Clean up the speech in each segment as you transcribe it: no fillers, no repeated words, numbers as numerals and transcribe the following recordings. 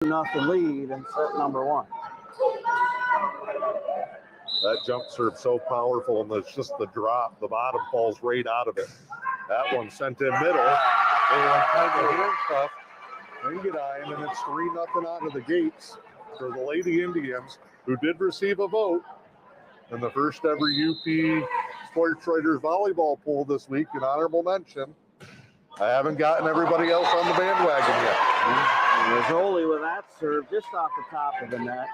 2-0 lead in set number 1. That jump serve so powerful, and it's just the drop. The bottom falls right out of it. That one sent in middle. They went kind of handcuffed. Engadine, and it's 3-0 out of the gates for the Lady Indians, who did receive a vote in the first ever UP Sports Writers Volleyball poll this week. An honorable mention. I haven't gotten everybody else on the bandwagon yet. Rizzoli with that serve just off the top of the net.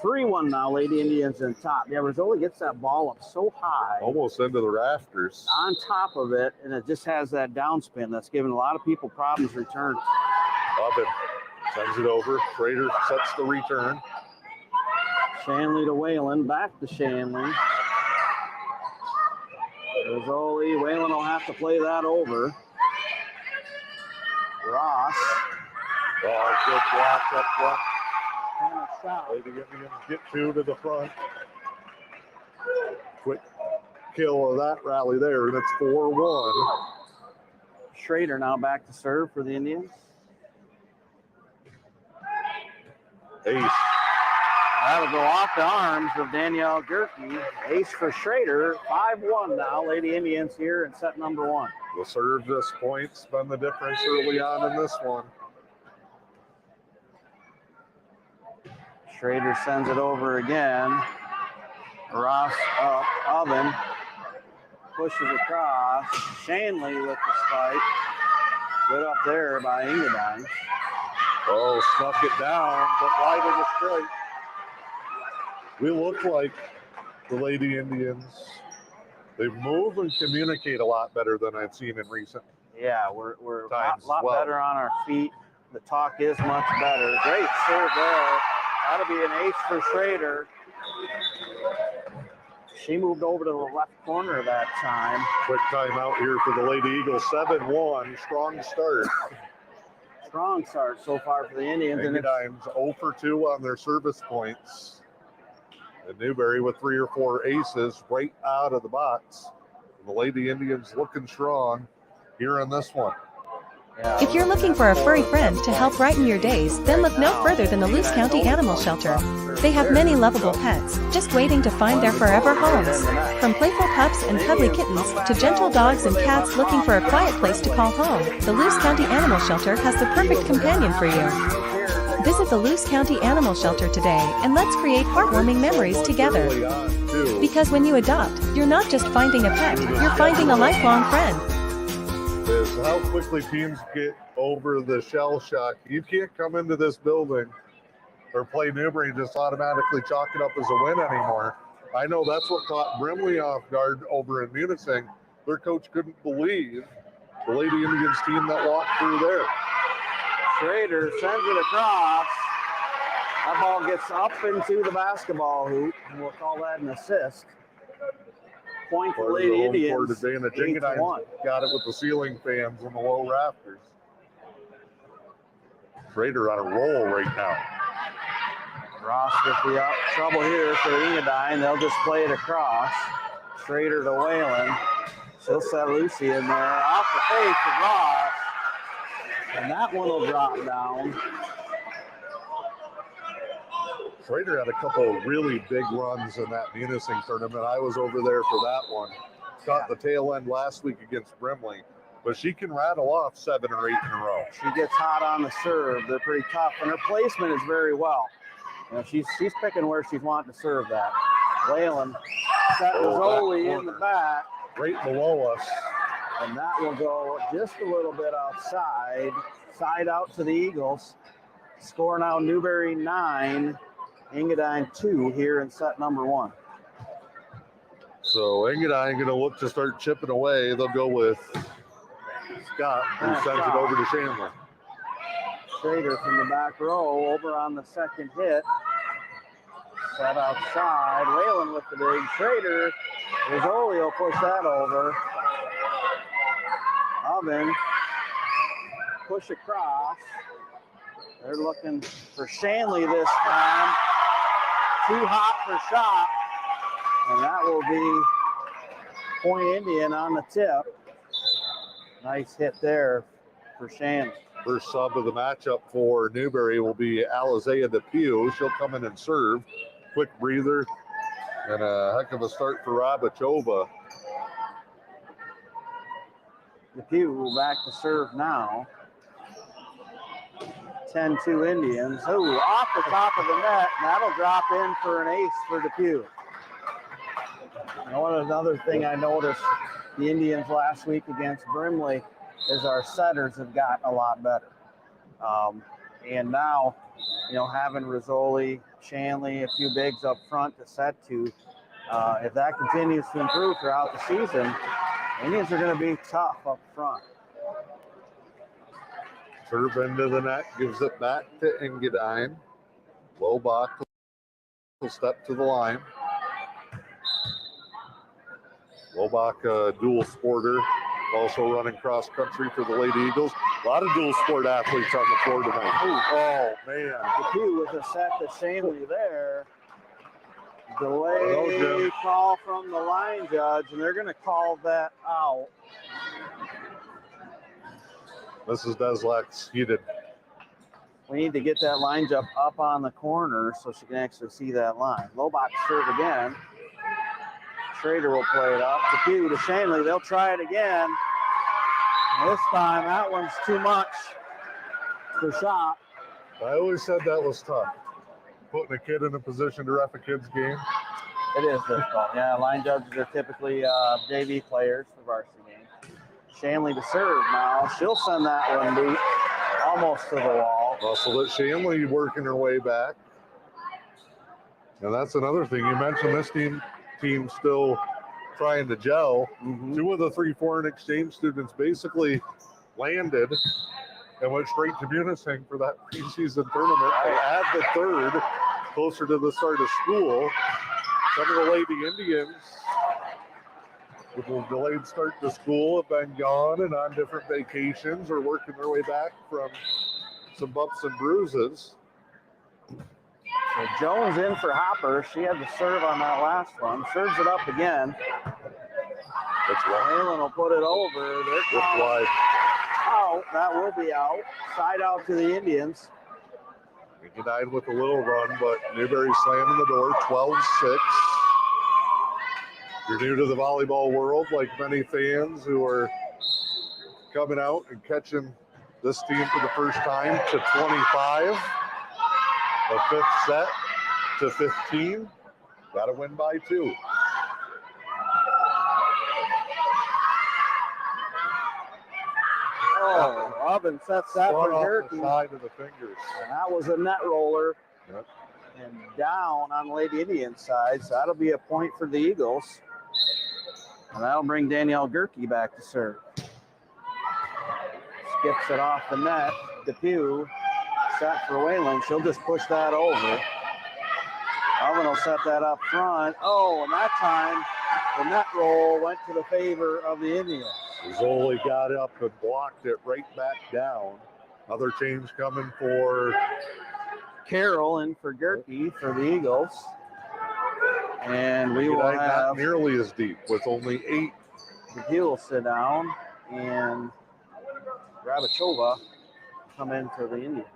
3-1 now, Lady Indians in top. Yeah, Rizzoli gets that ball up so high. Almost into the rafters. On top of it, and it just has that downspin that's giving a lot of people problems return. Oven sends it over. Schrader sets the return. Shanley to Whalen, back to Shanley. Rizzoli, Whalen will have to play that over. Ross. Oh, good block up front. And a shot. Lady Indians get two to the front. Quick kill of that rally there, and it's 4-1. Schrader now back to serve for the Indians. Ace. That'll go off the arms of Danielle Gerke. Ace for Schrader. 5-1 now. Lady Indians here in set number 1. The serve this point's been the difference early on in this one. Schrader sends it over again. Ross up. Oven pushes across. Shanley with the spike. Good up there by Engadine. Oh, snuck it down, but wide of the strike. We look like the Lady Indians. They move and communicate a lot better than I've seen in recent. Yeah, we're a times lot well. better on our feet. The talk is much better. Great serve there. That'll be an ace for Schrader. She moved over to the left corner that time. Quick timeout here for the Lady Eagles. 7-1, strong start. Strong start so far for the Indians. Engadine's 0 for 2 on their service points. And Newberry with 3 or 4 aces right out of the box. And the Lady Indians looking strong here in this one. If you're looking for a furry friend to help brighten your days, then look no further than the Luce County Animal Shelter. They have many lovable pets, just waiting to find their forever homes. From playful pups and cuddly kittens, to gentle dogs and cats looking for a quiet place to call home, the Luce County Animal Shelter has the perfect companion for you. Visit the Luce County Animal Shelter today, and let's create heartwarming memories together. Because when you adopt, you're not just finding a pet, you're finding a lifelong friend. Is how quickly teams get over the shell shock. You can't come into this building or play Newberry and just automatically chalk it up as a win anymore. I know that's what caught Brimley off guard over in Munising. Their coach couldn't believe the Lady Indians team that walked through there. Schrader sends it across. That ball gets up into the basketball hoop, and we'll call that an assist. Point for Lady Indians. Advantage. Engadine got it with the ceiling fans and the low rafters. Schrader on a roll right now. Ross with the trouble here for Engadine. They'll just play it across. Schrader to Whalen. She'll set Lucy in there. Off the face of Ross. And that one will drop down. Schrader had a couple of really big runs in that Munising tournament. I was over there for that one. Caught the tail end last week against Brimley. But she can rattle off 7 or 8 in a row. She gets hot on the serve. They're pretty tough. And her placement is very well. You know, she's picking where she's wanting to serve that. Whalen set Rizzoli in the back. Right below us. And that will go just a little bit outside. Side out to the Eagles. Score now Newberry 9. Engadine 2 here in set number 1. So Engadine going to look to start chipping away. They'll go with Scott, who sends it over to Shanley. Schrader from the back row over on the second hit. Set outside. Whalen with the big. Schrader. Rizzoli will push that over. Oven. Push across. They're looking for Shanley this time. Too hot for shot. And that will be Point Indian on the tip. Nice hit there for Shanley. First sub of the matchup for Newberry will be Alizea DePew. She'll come in and serve. Quick breather and a heck of a start for Rabachova. DePew back to serve now. 10-2 Indians. Ooh, off the top of the net. And that'll drop in for an ace for DePew. And another thing I noticed the Indians last week against Brimley is our setters have gotten a lot better. And now, having Rizzoli, Shanley, a few bigs up front to set to, if that continues to improve throughout the season, Indians are going to be tough up front. Serve into the net, gives it back to Engadine. Lobach will step to the line. Lobach, dual sporter, also running cross country for the Lady Eagles. A lot of dual sport athletes on the floor tonight. Oh, man. DePew with a set to Shanley there. Delay call from the line judge, and they're going to call that out. Mrs. Deslak's heated. We need to get that line jump up on the corner so she can actually see that line. Lobach serve again. Schrader will play it up. DePew to Shanley. They'll try it again. This time, that one's too much for shot. I always said that was tough. Putting a kid in a position to ref a kid's game. It is difficult. Yeah, line judges are typically JV players for varsity games. Shanley to serve now. She'll send that one deep, almost to the wall. Also, let Shanley working her way back. And that's another thing. You mentioned this team still trying to gel. Mm-hmm. 2 of the 3 foreign exchange students basically landed and went straight to Munising for that preseason tournament. They add the 3rd closer to the start of school. Some of the Lady Indians with a delayed start to school have been gone and on different vacations or working their way back from some bumps and bruises. So Jones in for Hopper. She had the serve on that last one. Serves it up again. That's wide. Whalen will put it over. They're wide. Out. That will be out. Side out to the Indians. Engadine with a little run, but Newberry slamming the door, 12-6. You're new to the volleyball world, like many fans who are coming out and catching this team for the first time to 25. A 5th set to 15. Got to win by 2. Oh, Oven sets that for Gerke. Side of the fingers. And that was a net roller. Yep. And down on the Lady Indian side. So that'll be a point for the Eagles. And that'll bring Danielle Gerke back to serve. Skips it off the net. DePew set for Whalen. She'll just push that over. Oven will set that up front. Oh, and that time the net roll went to the favor of the Indians. Zoli got up and blocked it right back down. Other change coming for Carroll in for Gerke for the Eagles. And we will not have nearly as deep with only 8. DePew will sit down and Rabachova come in for the Indians.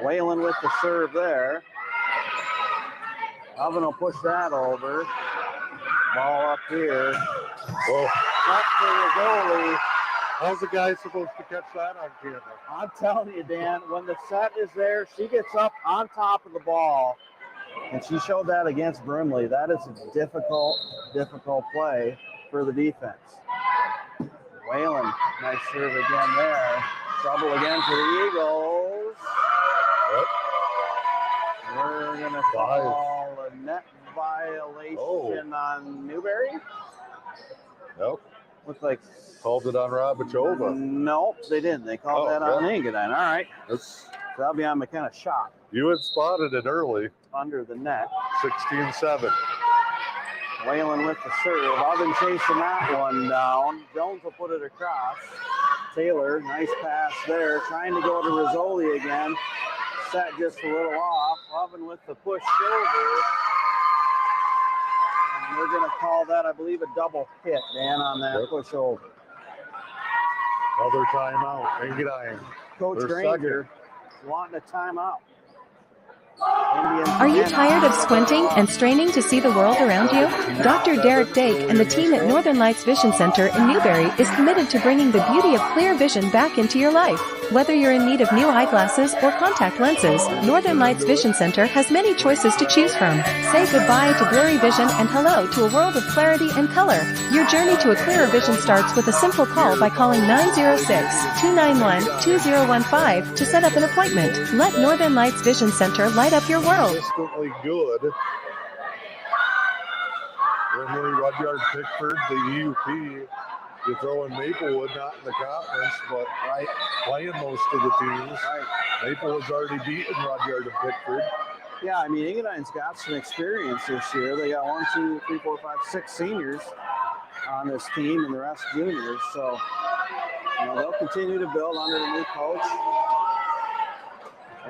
Whalen with the serve there. Oven will push that over. Ball up here. Well, Up to the goalie. how's the guy supposed to catch that on camera? I'm telling you, Dan, when the set is there, she gets up on top of the ball. And she showed that against Brimley. That is a difficult play for the defense. Whalen, nice serve again there. Trouble again for the Eagles. Yep. We're going to call a net violation on Newberry. Nope. Looks like Called it on Rabachova. nope, they didn't. They called that on Engadine. All right. So that'll be on McKenna's shot. You had spotted it early. Under the net. 16-7. Whalen with the serve. Oven chasing that one down. Jones will put it across. Taylor, nice pass there. Trying to go to Rizzoli again. Set just a little off. Oven with the push shoulder. And we're going to call that, I believe, a double hit, Dan, on that push over. Another timeout. Engadine. Coach Their Granger wanting a timeout. Are you tired of squinting and straining to see the world around you? Dr. Derek Dake and the team at Northern Lights Vision Center in Newberry is committed to bringing the beauty of clear vision back into your life. Whether you're in need of new eyeglasses or contact lenses, Northern Lights Vision Center has many choices to choose from. Say goodbye to blurry vision and hello to a world of clarity and color. Your journey to a clearer vision starts with a simple call by calling 906-291-2015 to set up an appointment. Let Northern Lights Vision Center light up your world. Consistently good. Normally Rudyard Pickford, the EUP. You throw in Maplewood, not in the conference, but playing most of the teams. Maplewood's already beaten Rudyard and Pickford. Yeah, I mean, Engadine's got some experience this year. They got 1, 2, 3, 4, 5, 6 seniors on this team and the rest juniors. So, they'll continue to build under the new coach.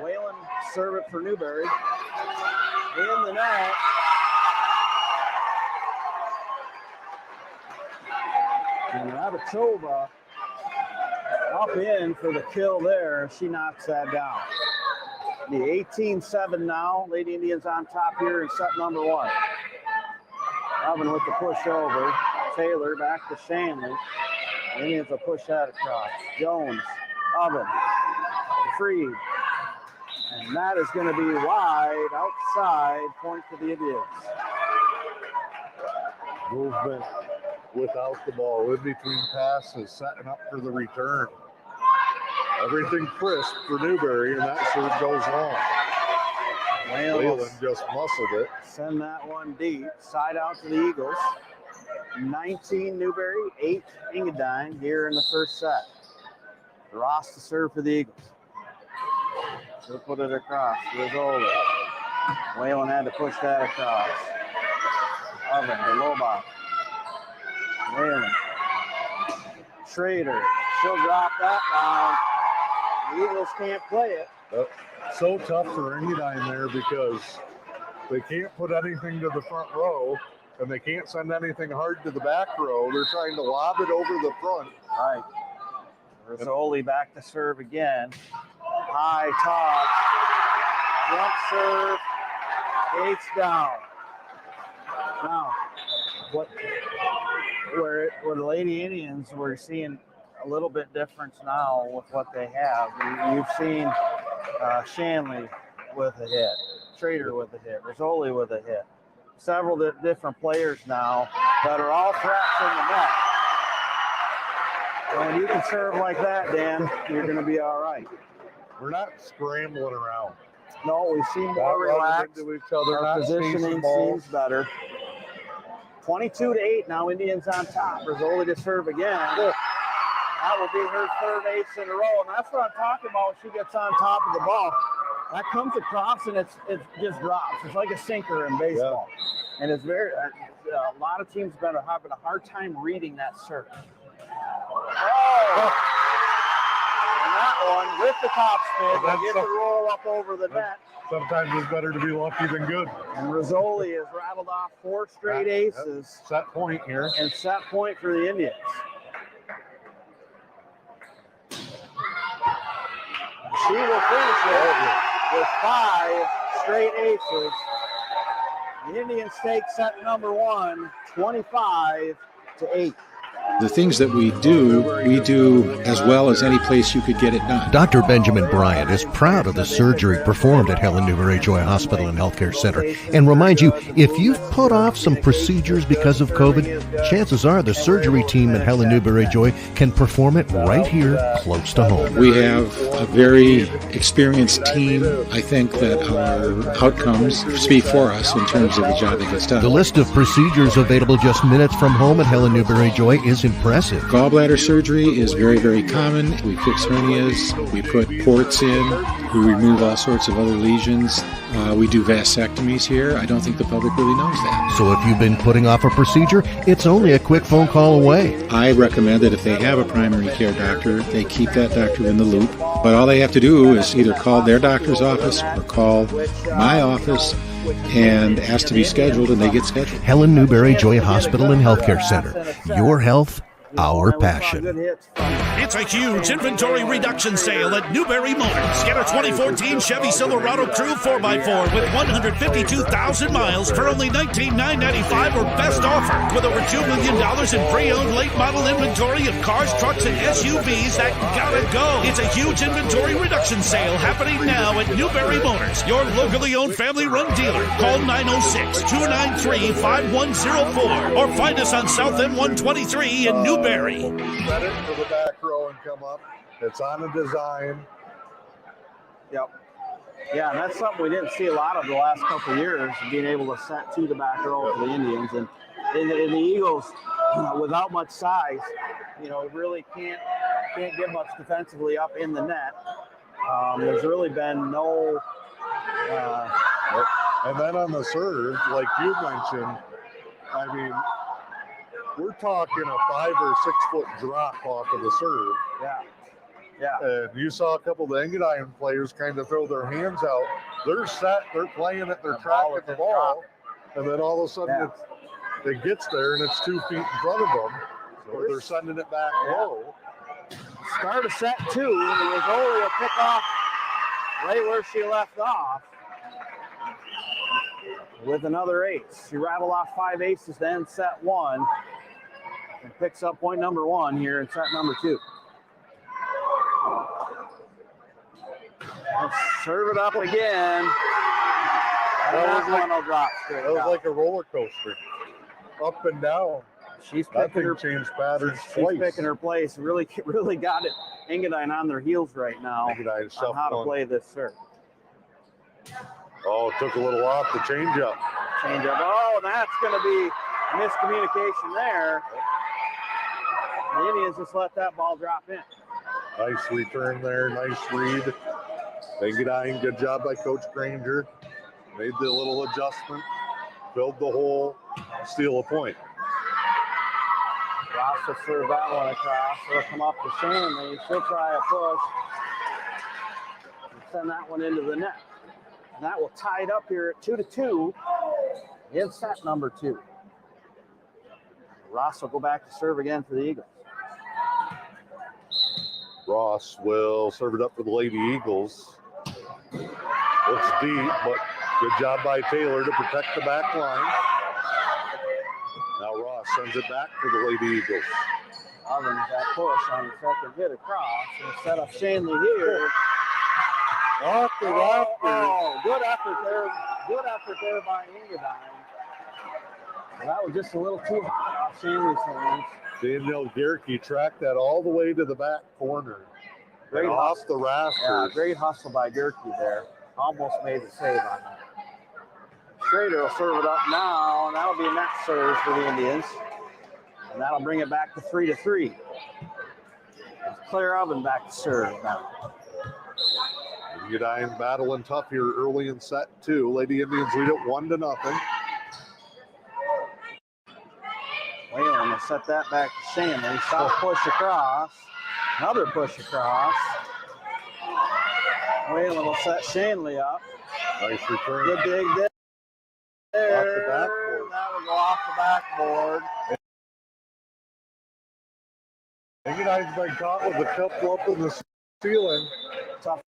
Whalen serve it for Newberry. In the net. And Rabachova up in for the kill there. She knocks that down. The 18-7 now. Lady Indians on top here in set number 1. Oven with the push over. Taylor back to Shanley. Indians will push that across. Jones, Oven, Freed. And that is going to be wide outside. Point for the Indians. Movement without the ball, in between passes, setting up for the return. Everything crisp for Newberry, and that serve goes long. Whalen just muscled it. Send that one deep. Side out to the Eagles. 19 Newberry, 8 Engadine here in the first set. Ross to serve for the Eagles. She'll put it across. Rizzoli. Whalen had to push that across. Oven to Lobach. Whalen. Schrader. She'll drop that down. The Eagles can't play it. So tough for Engadine there because they can't put anything to the front row and they can't send anything hard to the back row. They're trying to lob it over the front. Right. Rizzoli back to serve again. High toss. Jump serve. 8's down. Now, where the Lady Indians, we're seeing a little bit difference now with what they have. You've seen Shanley with a hit, Schrader with a hit, Rizzoli with a hit. Several different players now that are all threats in the net. When you can serve like that, Dan, you're going to be all right. We're not scrambling around. No, we seem more relaxed. Into each other, our positioning seems better. 22-8 now. Indians on top. Rizzoli to serve again. That will be her third ace in a row, and that's what I'm talking about. When she gets on top of the ball, that comes across and it just drops. It's like a sinker in baseball, and it's very. A lot of teams have been having a hard time reading that serve. Oh! And that one with the top spin, they get the roll up over the net. Sometimes it's better to be lucky than good. And Rizzoli has rattled off 4 straight aces. Set point here. And set point for the Indians. She will finish it with 5 straight aces. The Indians take set number 1, 25-8. The things that we do as well as any place you could get it done. Dr. Benjamin Bryant is proud of the surgery performed at Helen Newberry Joy Hospital and Healthcare Center and reminds you, if you've put off some procedures because of COVID, chances are the surgery team at Helen Newberry Joy can perform it right here close to home. We have a very experienced team. I think that our outcomes speak for us in terms of the job that gets done. The list of procedures available just minutes from home at Helen Newberry Joy is impressive. Gallbladder surgery is very, very common. We fix hernias, we put ports in, we remove all sorts of other lesions. We do vasectomies here. I don't think the public really knows that. So if you've been putting off a procedure, it's only a quick phone call away. I recommend that if they have a primary care doctor, they keep that doctor in the loop. But all they have to do is either call their doctor's office or call my office and ask to be scheduled, and they get scheduled. Helen Newberry Joy Hospital and Healthcare Center. Your health, our passion. It's a huge inventory reduction sale at Newberry Motors. Get a 2014 Chevy Silverado Crew 4x4 with 152,000 miles for only $19,995 or best offer. With over $2 million in pre-owned late model inventory of cars, trucks, and SUVs that gotta go. It's a huge inventory reduction sale happening now at Newberry Motors, your locally owned family-run dealer. Call 906-293-5104 or find us on South M123 in Newberry. Set it for the back row and come up. It's on a design. Yep. Yeah, and that's something we didn't see a lot of the last couple of years, being able to set to the back row for the Indians. And in the Eagles, without much size, really can't get much defensively up in the net. There's really been no. And then on the serve, like you mentioned, I mean, we're talking a 5 or 6 foot drop off of the serve. Yeah. Yeah. And you saw a couple of the Engadine players kind of throw their hands out. They're set, they're playing it, they're tracking the ball, and then all of a sudden it gets there and it's 2 feet in front of them. So they're sending it back low. Start of set 2, and it was only a pick off right where she left off with another ace. She rattled off 5 aces to end set 1 and picks up point number 1 here in set number 2. Let's serve it up again. That one will drop straight. That was like a roller coaster, up and down. She's picking her changed patterns She's twice. picking her place. Really got it. Engadine on their heels right now on how to play this serve. Oh, took a little off the changeup. Oh, that's going to be a miscommunication there. The Indians just let that ball drop in. Nice return there. Nice read. Engadine, good job by Coach Granger. Made the little adjustment, filled the hole, steal a point. Ross will serve that one across. It'll come up to Shanley. She'll try a push and send that one into the net. And that will tie it up here at 2-2 in set number 2. Ross will go back to serve again for the Eagles. Ross will serve it up for the Lady Eagles. Looks deep, but good job by Taylor to protect the back line. Now Ross sends it back for the Lady Eagles. Ovens that push on the second hit across and set up Shanley here. Off the left. Oh, good effort there. Good effort there by Engadine. Well, that was just a little too high off Shanley's hands. Danielle Gerke tracked that all the way to the back corner. Great off hustle. the rafters. Yeah, great hustle by Gerke there. Almost made the save on that. Schrader will serve it up now, and that'll be a net serve for the Indians. And that'll bring it back to 3-3. Claire Oven back to serve now. Engadine battling tough here early in set 2. Lady Indians lead it 1-0. Whalen will set that back to Shanley. Soft push across. Another push across. Whalen will set Shanley up. Nice return. Good dig there. Off the backboard. That will go off the backboard. Engadine's been caught with a cup up in the ceiling. Tough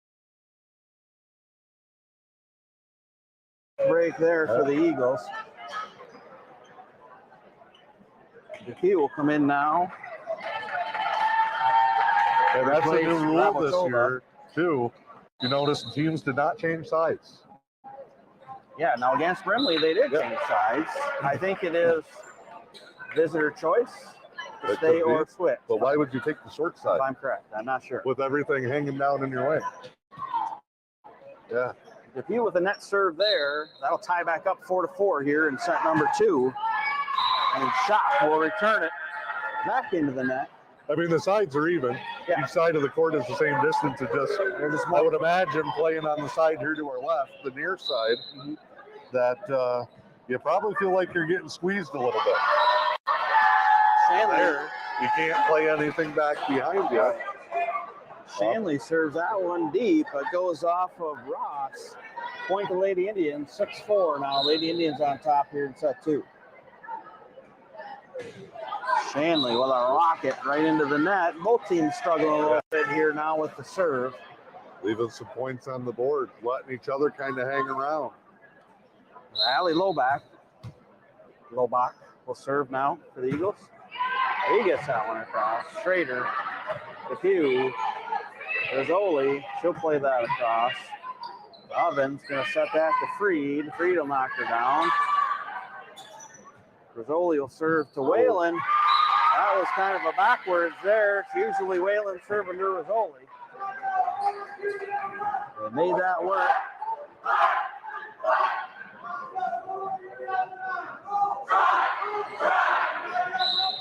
break there for the Eagles. DePee will come in now. And that's a new rule this Rabatova. year, too. You notice teams did not change sides. Yeah, now against Brimley, they did change sides. I think it is visitor choice to It stay could be. or switch. But why would you take the short If side I'm correct, I'm not sure. with everything hanging down in your way? Yeah. DePee with a net serve there, that'll tie back up 4-4 here in set number 2. And Shop will return it back into the net. I mean, the sides are even. Yeah. Each side of the court is the same distance. It just, They're just I would imagine playing on the side here to our left, the near side, that you probably feel like you're getting squeezed a little bit. Shanley. There, you can't play anything back behind you. Shanley serves that one deep, but goes off of Ross. Point to Lady Indians, 6-4 now. Lady Indians on top here in set 2. Shanley with a rocket right into the net. Both teams struggling a little bit here now with the serve. Leaving some points on the board, letting each other kind of hang around. Allie Lobach will serve now for the Eagles. He gets that one across. Schrader, the Hugh. Rizzoli, she'll play that across. Oven's going to set that to Freed. Freed will knock her down. Rizzoli will serve to Whalen. That was kind of a backwards there. It's usually Whalen serving to Rizzoli. They made that work.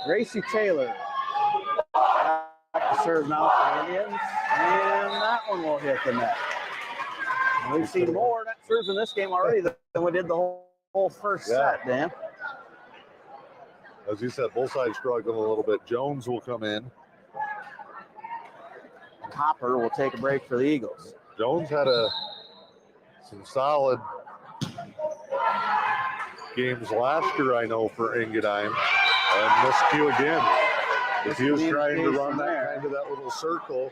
Gracie Taylor back to serve now for the Indians, and that one will hit the net. And we've seen more net serves in this game already than we did the whole first set, Dan. As you said, both sides struggling a little bit. Jones will come in. Hopper will take a break for the Eagles. Jones had some solid games last year, I know, for Engadine. And miscue again. If he was trying to run that kind of that little circle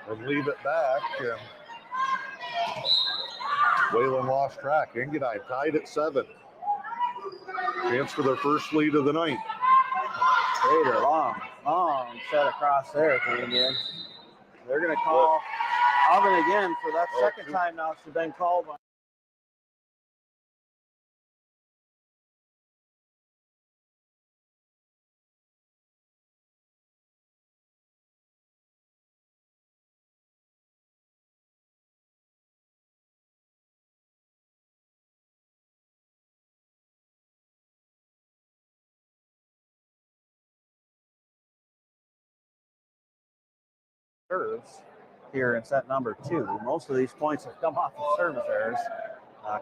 and leave it back, and Whalen lost track. Engadine tied at 7. Chance for their first lead of the night. Schrader, long set across there for the Indians. They're going to call Oven again for that second time now. She's been called on. Serves here in set number 2. Most of these points have come off of service errors,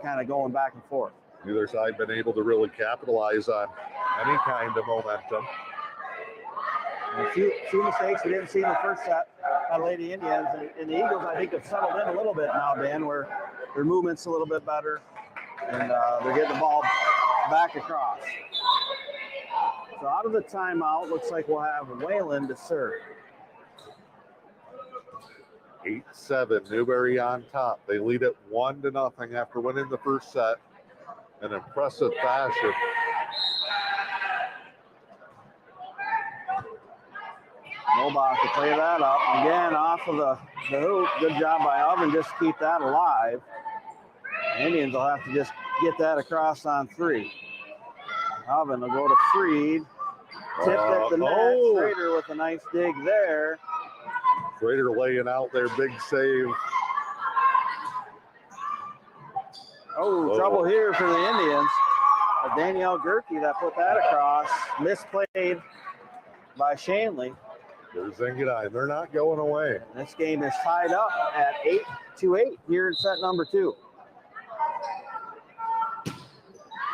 kind of going back and forth. Neither side been able to really capitalize on any kind of momentum. And a few mistakes we didn't see in the first set by Lady Indians, and the Eagles I think have settled in a little bit now, Dan, where their movement's a little bit better, and they're getting the ball back across. So out of the timeout, looks like we'll have Whalen to serve. 8-7, Newberry on top. They lead it 1-0 after winning the first set in impressive fashion. Nobach to play that up. Again, off of the hoop. Good job by Oven, just keep that alive. The Indians will have to just get that across on 3. Oven will go to Freed. Tipped at the net. Schrader with a nice dig there. Schrader laying out their big save. Trouble here for the Indians. Danielle Gerke that put that across. Misplayed by Shanley. There's Engadine. They're not going away. And this game is tied up at 8-8 here in set number 2.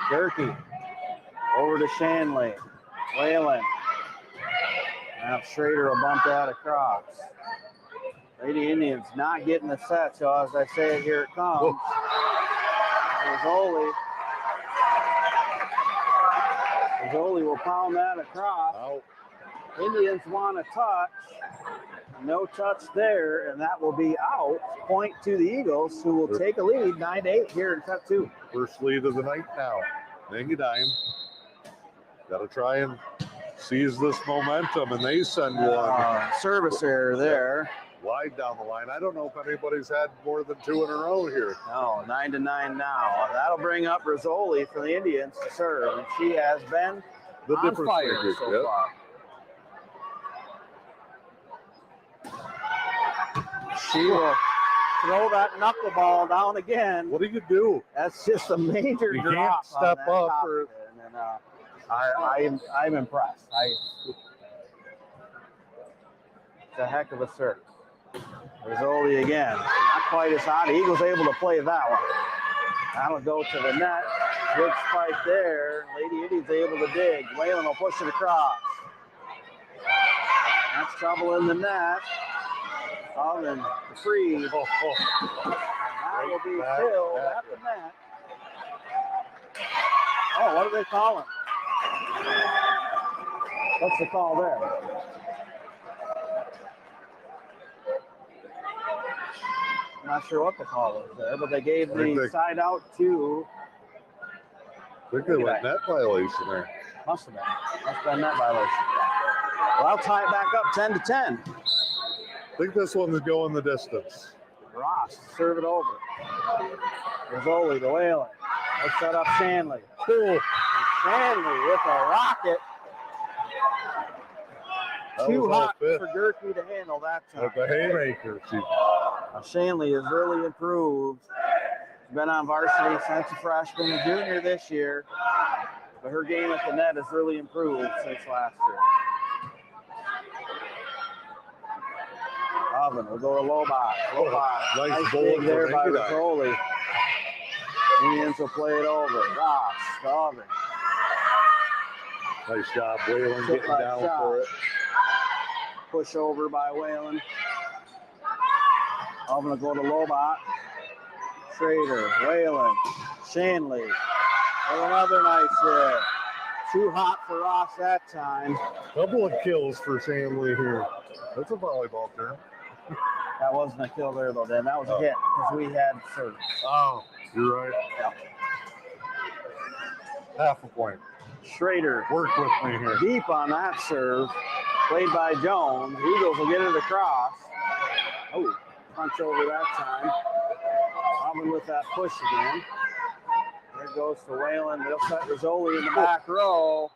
Gerke over to Shanley. Whalen. Now Schrader will bump that across. Lady Indians not getting the set, so as I say it, here it comes. Rizzoli will pound that across. Out. Indians want a touch. No touch there, and that will be out. Point to the Eagles, who will take a lead 9-8 here in set 2. First lead of the night now. Engadine got to try and seize this momentum, and they send one. Service error there. Wide down the line. I don't know if anybody's had more than 2 in a row here. No, 9-9 now. That'll bring up Rizzoli for the Indians to serve, and she has been on fire so far. She will throw that knuckleball down again. What do you do? That's just a major you drop. Can't step on that up. Or... And I'm impressed. It's a heck of a serve. Rizzoli again. Not quite as hot. Eagles able to play that one. That'll go to the net. Good spike there. Lady Indians able to dig. Whalen will push it across. That's trouble in the net. Oven free. And that will be filled at the net. Oh, what are they calling? What's the call there? I'm not sure what the call was there, but they gave the side out to. I think they went net violation there. Must have been net violation. Well, I'll tie it back up 10-10. I think this one is going the distance. Ross, serve it over. Rizzoli to Whalen. Let's set up Shanley. Cool. Shanley with a rocket. Too hot for Gerke to handle that time. With the haymaker. Shanley has really improved. She's been on varsity since a freshman and junior this year. But her game at the net has really improved since last year. Oven will go to Lobot. Nice dig there by Rizzoli. Indians will play it over. Ross to Oven. Nice job, Whalen getting down for it. Push over by Whalen. Oven will go to Lobot. Schrader, Whalen, Shanley. And another nice hit. Too hot for Ross that time. Couple of kills for Shanley here. That's a volleyball term. That wasn't a kill there, though, Dan. That was a hit because we had service. Oh, you're right. Yeah. Half a point. Schrader. Work with me here. Deep on that serve. Played by Jones. Eagles will get it across. Oh, punch over that time. Oven with that push again. There goes to Whalen. They'll set Rizzoli in the back row.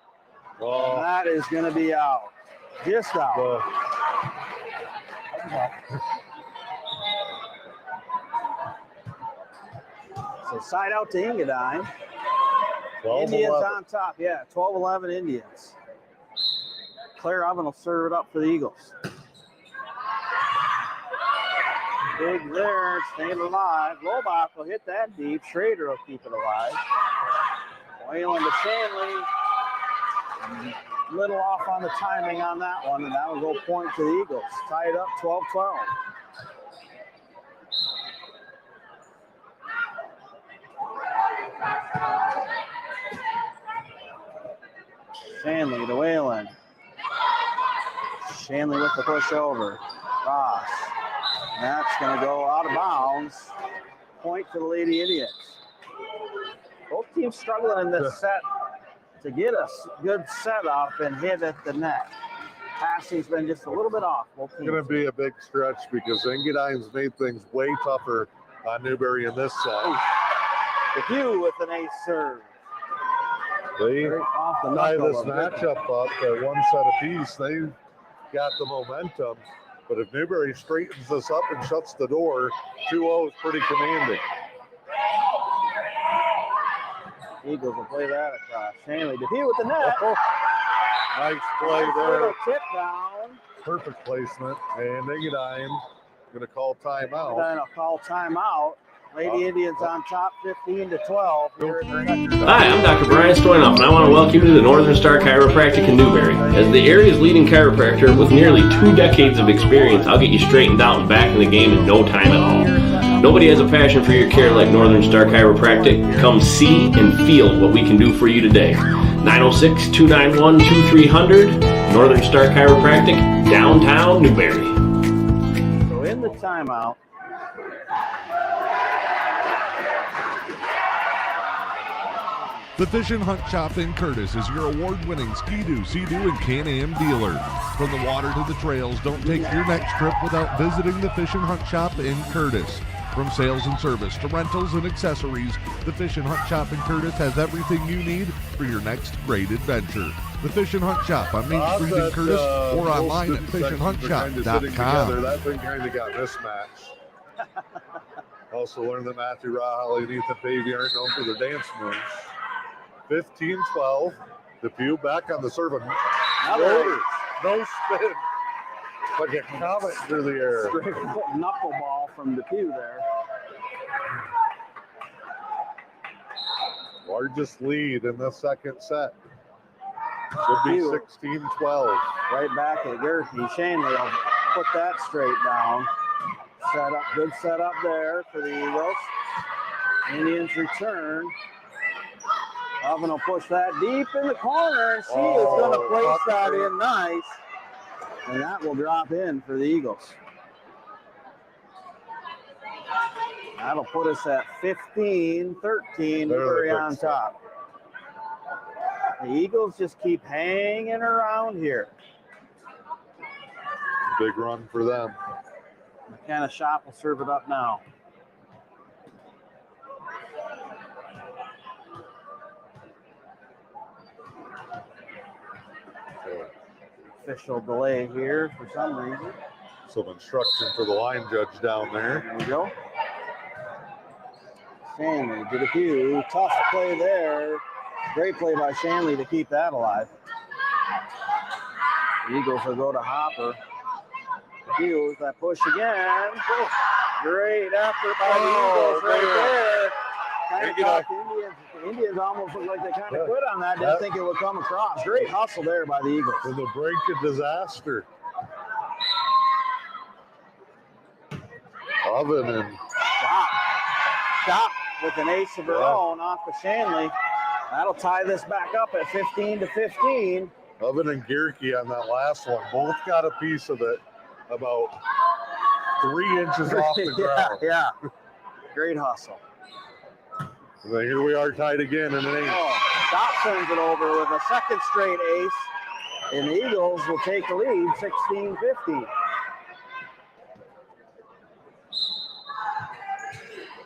Oh. And that is going to be out. Just out. So side out to Engadine. Indians on top. Yeah, 12-11 Indians. Claire Oven will serve it up for the Eagles. Big there, staying alive. Lobach will hit that deep. Schrader will keep it alive. Whalen to Shanley. Little off on the timing on that one, and that will go point to the Eagles. Tie it up 12-12. Shanley to Whalen. Shanley with the push over. Ross. And that's going to go out of bounds. Point to the Lady Indians. Both teams struggling in this set to get a good setup and hit at the net. Passing's been just a little bit off. It's going to be a big stretch because Engadine's made things way tougher on Newberry in this set. DePue with an ace serve. They tie this matchup up at one set apiece. They've got the momentum. But if Newberry straightens this up and shuts the door, 2-0 is pretty commanding. Eagles will play that across. Shanley DePue with the net. Nice play there. Tip down. Perfect placement. And Engadine going to call timeout. Engadine will call timeout. Lady Indians on top 15-12. Hi, I'm Dr. Brian Stoynoff, and I want to welcome you to the Northern Star Chiropractic in Newberry. As the area's leading chiropractor with nearly 2 decades of experience, I'll get you straightened out and back in the game in no time at all. Nobody has a passion for your care like Northern Star Chiropractic. Come see and feel what we can do for you today. 906-291-2300, Northern Star Chiropractic, downtown Newberry. So in the timeout, The Fish and Hunt Shop in Curtis is your award-winning Ski-Doo, Sea-Doo, and Can-Am dealer. From the water to the trails, don't take your next trip without visiting the Fish and Hunt Shop in Curtis. From sales and service to rentals and accessories, the Fish and Hunt Shop in Curtis has everything you need for your next great adventure. The Fish and Hunt Shop on Main Street in Curtis or online at fishandhuntshop.com. That thing kind of got mismatched. Also learned that Matthew Rahali and Ethan Pavey aren't known for their dance moves. 15-12. DePue back on the serve. No spin. Like a comet through the air. Straight knuckleball from DePue there. Largest lead in the second set. Should be 16-12. Right back at Gerke. Shanley will put that straight down. Set up, good setup there for the Eagles. Indians return. Oven will push that deep in the corner, and she is going to place that in nice. And that will drop in for the Eagles. That'll put us at 15-13, Newberry on top. The Eagles just keep hanging around here. Big run for them. McKenna Shop will serve it up now. Official delay here for some reason. Some instruction for the line judge down there. There we go. Shanley to the pew. Tough play there. Great play by Shanley to keep that alive. The Eagles will go to Hopper. Pew, that push again. Great effort by the Eagles right there. Kind of caught the Indians. The Indians almost looked like they kind of quit on that. Didn't think it would come across. Great hustle there by the Eagles. In the brink of disaster. Oven and Shop with an ace of her own off of Shanley. That'll tie this back up at 15-15. Oven and Gierke on that last one both got a piece of it about 3 inches off the ground. Yeah. Great hustle. And then here we are tied again in an ace. Shop sends it over with a second straight ace. And the Eagles will take the lead 16-15.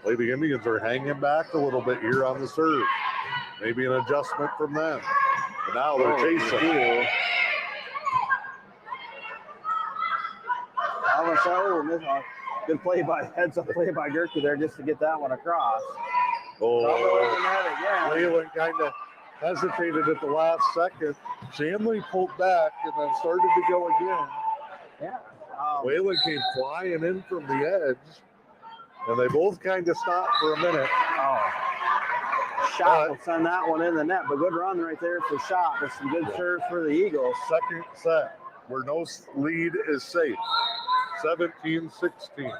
Lady Indians are hanging back a little bit here on the serve. Maybe an adjustment from them. But now they're chasing. Good play by heads up play by Gierke there just to get that one across. Leyland kind of hesitated at the last second. Shanley pulled back and then started to go again. Yeah. Whalen came flying in from the edge, and they both kind of stopped for a minute. Shot will send that one in the net, but good run right there for Shot with some good serves for the Eagles. Second set where no lead is safe. 17-16.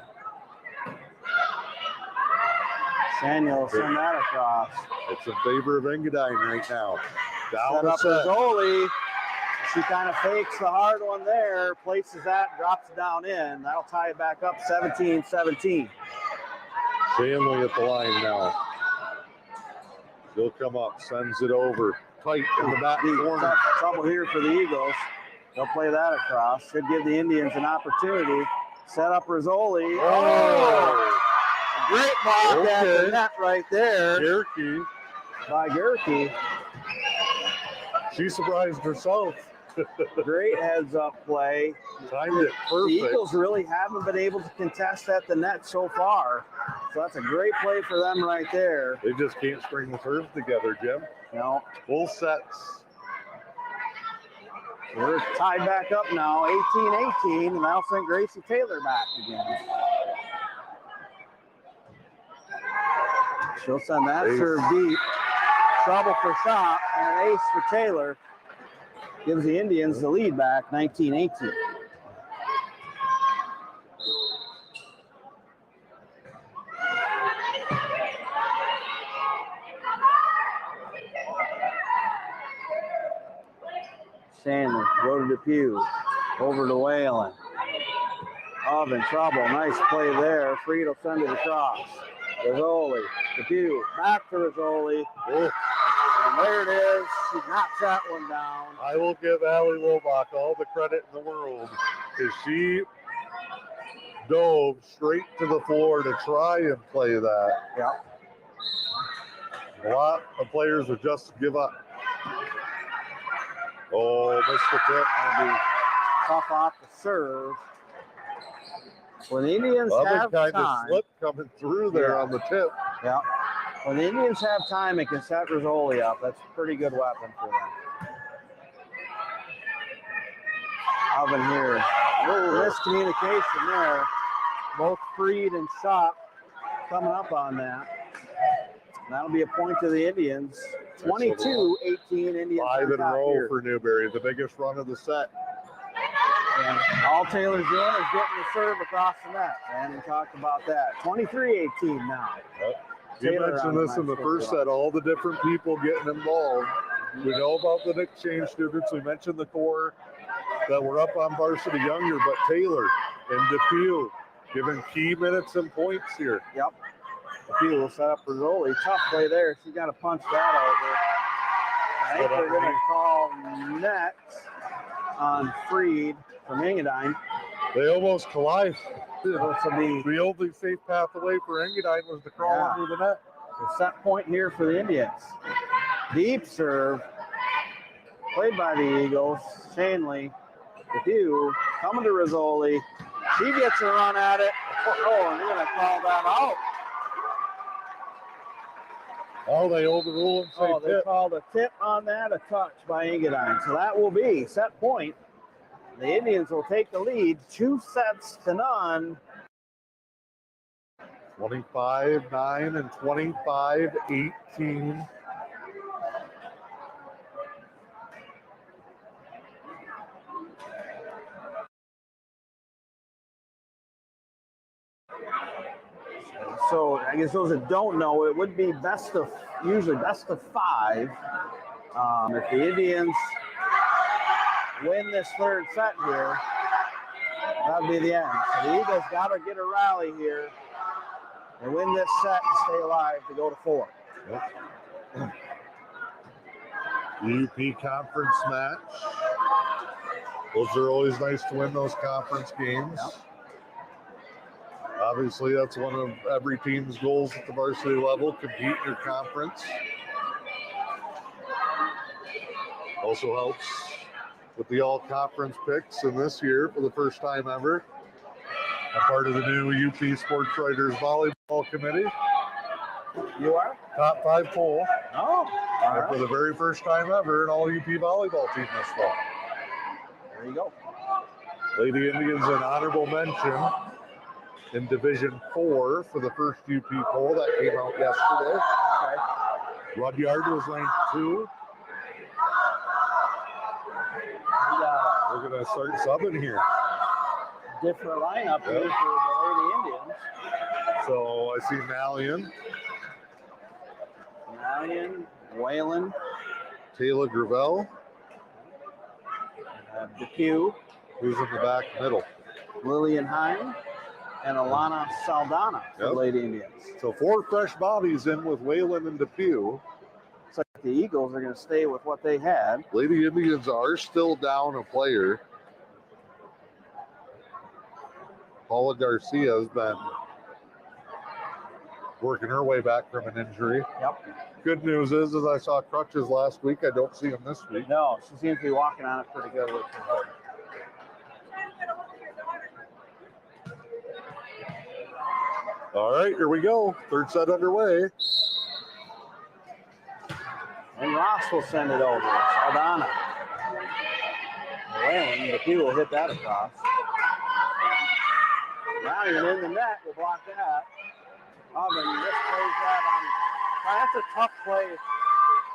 Samuel will send that across. It's in favor of Engadine right now. Down Set up the goalie. She kind of fakes the hard one there, places that, drops it down in. That'll tie it back up 17-17. Shanley at the line now. She'll come up, sends it over. Tight in the back corner. Trouble here for the Eagles. They'll play that across. Should give the Indians an opportunity. Set up Rizzoli. A great block at the net right there. Gierke. By Gierke. She surprised herself. Great heads-up play. Timed it perfect. The Eagles really haven't been able to contest at the net so far. So that's a great play for them right there. They just can't string the serves together, Jim. No. Full sets. We're tied back up now, 18-18, and that'll send Gracie Taylor back again. She'll send that serve deep. Trouble for Shop and an ace for Taylor. Gives the Indians the lead back, 19-18. Stanley, go to Depew, over to Whalen. Oven, trouble, nice play there. Fried will send it across. Rizzoli, Depew, back to Rizzoli. And there it is. She knocks that one down. I will give Allie Lobach all the credit in the world because she dove straight to the floor to try and play that. Yep. A lot of players would just give up. Oh, missed the tip. That'll be tough off the serve. When the Indians have kind time. of slip coming through there on the tip. Yeah. When the Indians have time, it can set Rizzoli up. That's a pretty good weapon for them. Oven here. A little miscommunication there. Both Fried and Shop coming up on that. That'll be a point to the Indians. 22-18 Indians. 5 in a row for Newberry, the biggest run of the set. And all Taylor's doing is getting the serve across the net. And we talked about that. 23-18 now. Yep. You Taylor mentioned on this in the men's first football. set, all the different people getting involved. We know about the exchange students. We mentioned the core that were up on varsity younger, but Taylor and Depew giving key minutes and points here. Yep. Depew will set up Rizzoli. Tough play there. She got to punch that over. I think they're going to call net on Freed from Engadine. They almost collide. So The only safe path away for Engadine was to crawl under the net. the set point here for the Indians. Deep serve. Played by the Eagles. Shanley. Depew coming to Rizzoli. She gets a run at it. Oh, and they're going to call that out. Oh, they overrule and say They called a tip on that, a touch by Engadine. So that will be set point. The Indians will take the lead, 2-0. 25-9 and 25-18. So I guess those that don't know, it would be usually best of 5. If the Indians win this third set here, that'll be the end. So the Eagles got to get a rally here and win this set and stay alive to go to 4. UP conference match. Those are always nice to win those conference games. Yep. Obviously, that's one of every team's goals at the varsity level, compete in your conference. Also helps with the all-conference picks, and this year, for the first time ever, I'm part of the new UP Sports Writers Volleyball Committee. You are? Top 5 poll. Oh, all And for the very first time ever, an all-UP volleyball team this fall. There you go. Lady Indians an honorable mention in Division 4 for the first UP poll that came out yesterday. Okay. Rudyard was ranked 2. We're going to start subbing here. Different lineup here for the Lady Indians. So I see Malian, Whalen, Taylor Gravel, Depew, who's in the back middle. Lillian Hine, and Alana Saldana for the Yep. Lady Indians. So 4 fresh bodies in with Whalen and Depew. Looks like the Eagles are going to stay with what they had. Lady Indians are still down a player. Paula Garcia has been working her way back from an injury. Yep. Good news is I saw crutches last week. I don't see them this week. No, she seems to be walking on it pretty good. Which is good. All right, here we go. Third set underway. And Ross will send it over. Saldana. Whalen, Depew will hit that across. Ryan in the net will block that. Oven just plays that on. That's a tough play.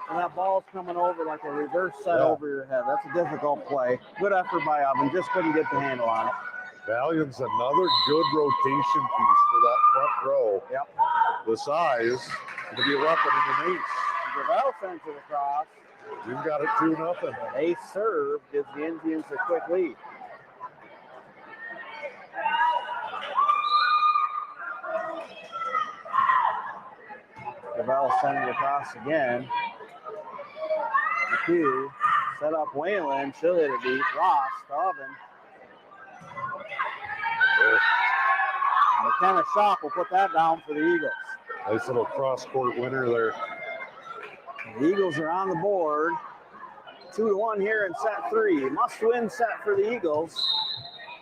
And that ball's coming over like a reverse set over your head. That's a difficult play. Good effort by Oven. Just couldn't get the handle on it. Valiant's another good rotation piece for that front row. Yep. The size to be a weapon in an ace. Gravel sends it across. We've got it 2-0. Ace serve gives the Indians a quick lead. Gravel sending it across again. Depew set up Whalen. She'll hit it deep. Ross to Oven. And McKenna Shop will put that down for the Eagles. Nice little cross-court winner there. The Eagles are on the board. 2-1 here in set 3. Must-win set for the Eagles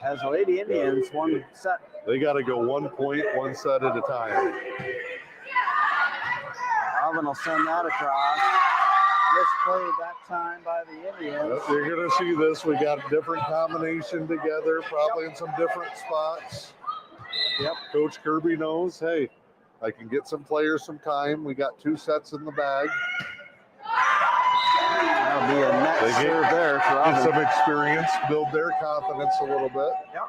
as the Lady Indians won set. They got to go 1 point, 1 set at a time. Alvin will send that across. Misplayed that time by the Indians. Yep, you're going to see this. We got a different combination together, probably in some different spots. Yep. Coach Kirby knows, hey, I can get some players some time. We got 2 sets in the bag. That'll be a net serve there for Get Oven. some experience, build their confidence a little bit. Yep.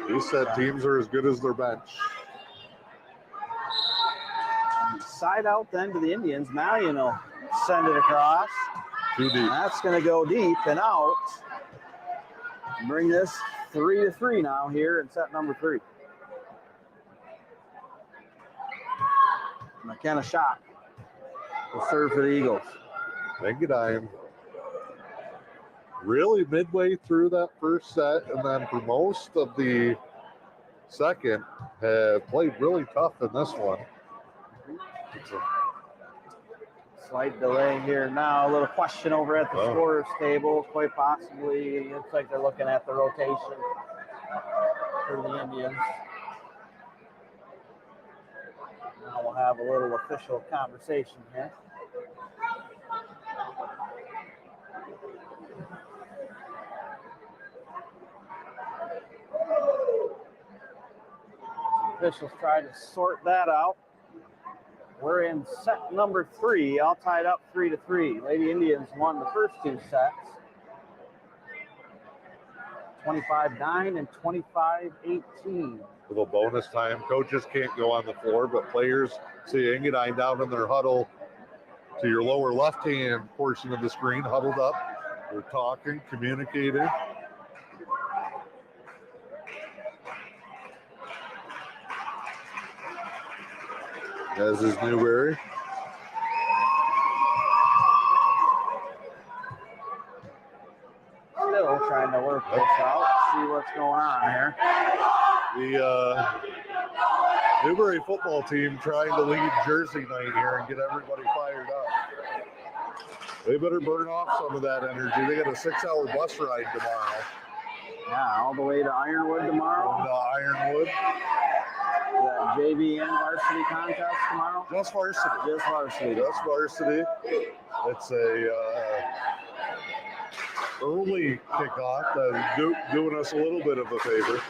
He said teams are as good as their bench. Side out then to the Indians. Malian will send it across. Too deep. And that's going to go deep and out. Bring this 3-3 now here in set number 3. McKenna shot. Will serve for the Eagles. Engadine really midway through that first set, and then for most of the second, have played really tough in this one. Slight delay here now. A little question over at the scorer's table. Quite possibly, it looks like they're looking at the rotation for the Indians. Now we'll have a little official conversation here. Officials try to sort that out. We're in set number 3, all tied up 3-3. Lady Indians won the first 2 sets. 25-9 and 25-18. Little bonus time. Coaches can't go on the floor, but players see Engadine down in their huddle to your lower left-hand portion of the screen, huddled up. They're talking, communicating. As is Newberry. Still trying to work this out, see what's going on here. The Newberry football team trying to lead Jersey night here and get everybody fired up. They better burn off some of that energy. They got a 6-hour bus ride tomorrow. Yeah, all the way to Ironwood tomorrow. Ironwood. The JV and varsity contest tomorrow? Just varsity. Just varsity. Just varsity. It's a early kickoff, doing us a little bit of a favor.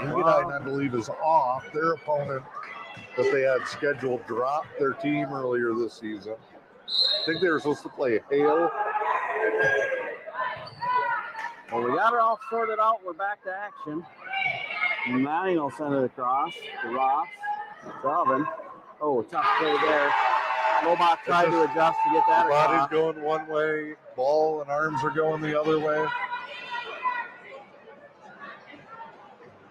Engadine, I believe, is off. Their opponent that they had scheduled dropped their team earlier this season. I think they were supposed to play Hale. Well, we got it all sorted out. We're back to action. Manning will send it across to Ross. Selvin. Oh, tough play there. Lobach tried to adjust to get that across. Body's going one way, ball and arms are going the other way.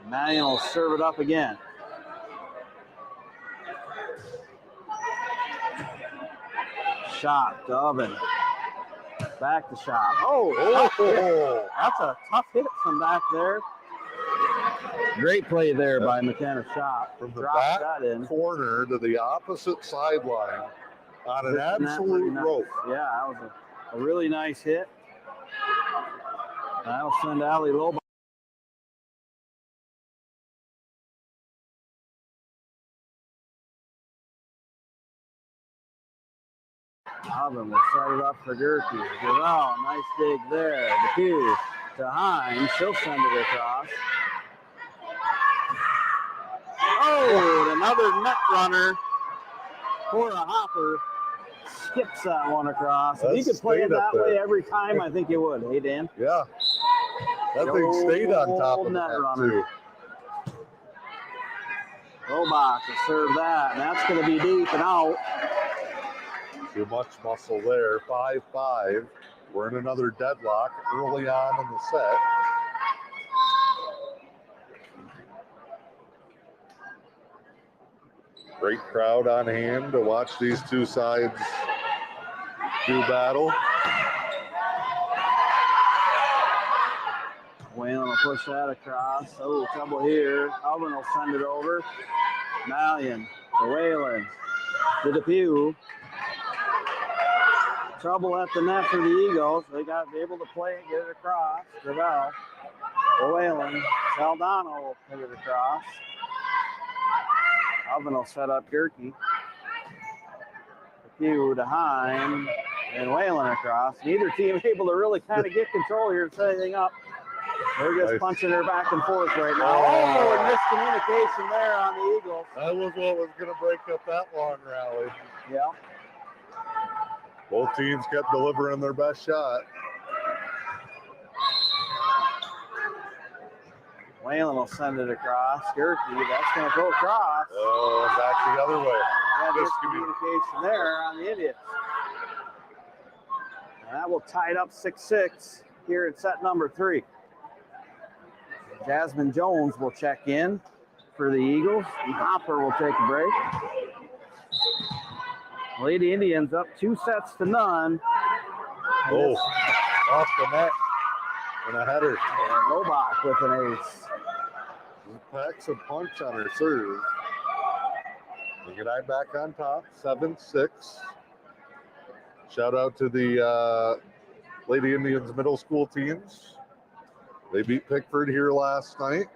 Manning will serve it up again. Shot to Oven. Back to shot. Oh, that's a tough hit from back there. Great play there by McKenna Shot. From the back corner to the opposite sideline on an absolute rope. Yeah, that was a really nice hit. That'll send Allie Lobach. Alvin will set it up for Gerke. Durrell, nice dig there. DePew to Hines. She'll send it across. Oh, another net runner. Cora Hopper skips that one across. If you could play it that way every time, I think you would. Hey, Dan? Yeah. That thing stayed on top of the net runner. Lobach to serve that, and that's going to be deep and out. Too much muscle there. 5-5. We're in another deadlock early on in the set. Great crowd on hand to watch these two sides do battle. Whalen will push that across. Oh, trouble here. Alvin will send it over. Malian to Whalen. To DePew. Trouble at the net for the Eagles. They got to be able to play it, get it across. Gravel to Whalen. Saldano will put it across. Alvin will set up Gerke. DePew to Hine. And Whalen across. Neither team able to really kind of get control here and set anything up. They're just punching her back and forth right now. Oh, and miscommunication there on the Eagles. That was what was going to break up that long rally. Yeah. Both teams kept delivering their best shot. Whalen will send it across. Gerke, that's going to go across. Oh, and back the other way. Yeah, miscommunication there on the Indians. And that will tie it up 6-6 here in set number 3. Jasmine Jones will check in for the Eagles. And Hopper will take a break. Lady Indians up 2-0. Oh, off the net. And a header. And Lobach with an ace. Packs a punch on her serve. Engadine back on top, 7-6. Shout out to the Lady Indians middle school teams. They beat Pickford here last night.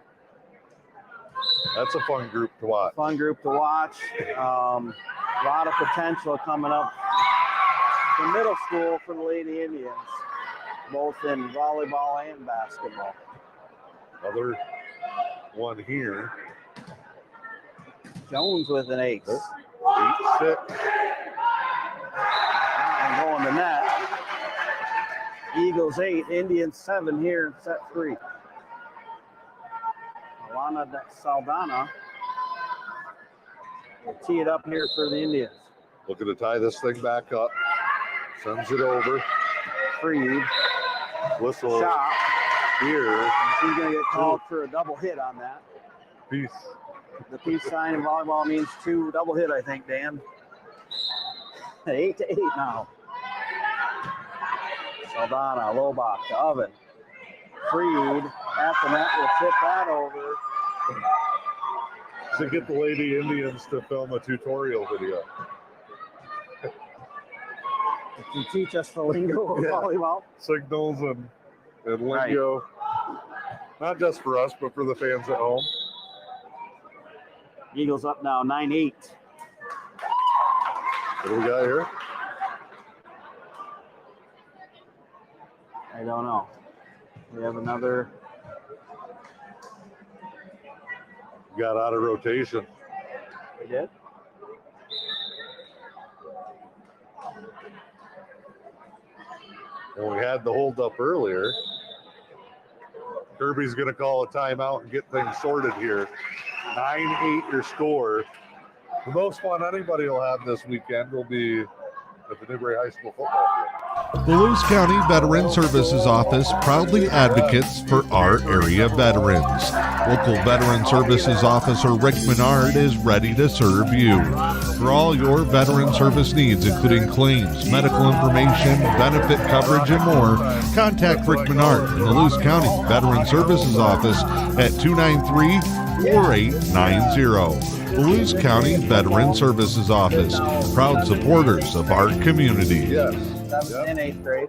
That's a fun group to watch. Fun group to watch. A lot of potential coming up for middle school for the Lady Indians, both in volleyball and basketball. Another one here. Jones with an ace. 8-6. And going to net. Eagles 8, Indians 7 here in set 3. Alana Saldana will tee it up here for the Indians. Looking to tie this thing back up. Sends it over. Freed. Whistle Shot. here. She's going to get called for a double hit on that. Peace. The peace sign in volleyball means 2 double hit, I think, Dan. 8-8 now. Saldana, Lobach to Oven. Freed at the net will tip that over. Should get the Lady Indians to film a tutorial video. If you teach us the lingo of volleyball. Signals and lingo. Not just for us, but for the fans at home. Eagles up now, 9-8. What do we got here? I don't know. We have another. Got out of rotation. We did? And we had the hold up earlier. Kirby's going to call a timeout and get things sorted here. 9-8 your score. The most fun anybody will have this weekend will be at the Newberry High School football field. The Lewis County Veteran Services Office proudly advocates for our area veterans. Local Veteran Services Officer Rick Menard is ready to serve you. For all your veteran service needs, including claims, medical information, benefit coverage, and more, contact Rick Menard in the Lewis County Veteran Services Office at 293-4890. The Lewis County Veteran Services Office, proud supporters of our community. Yes. 7th and 8th grade.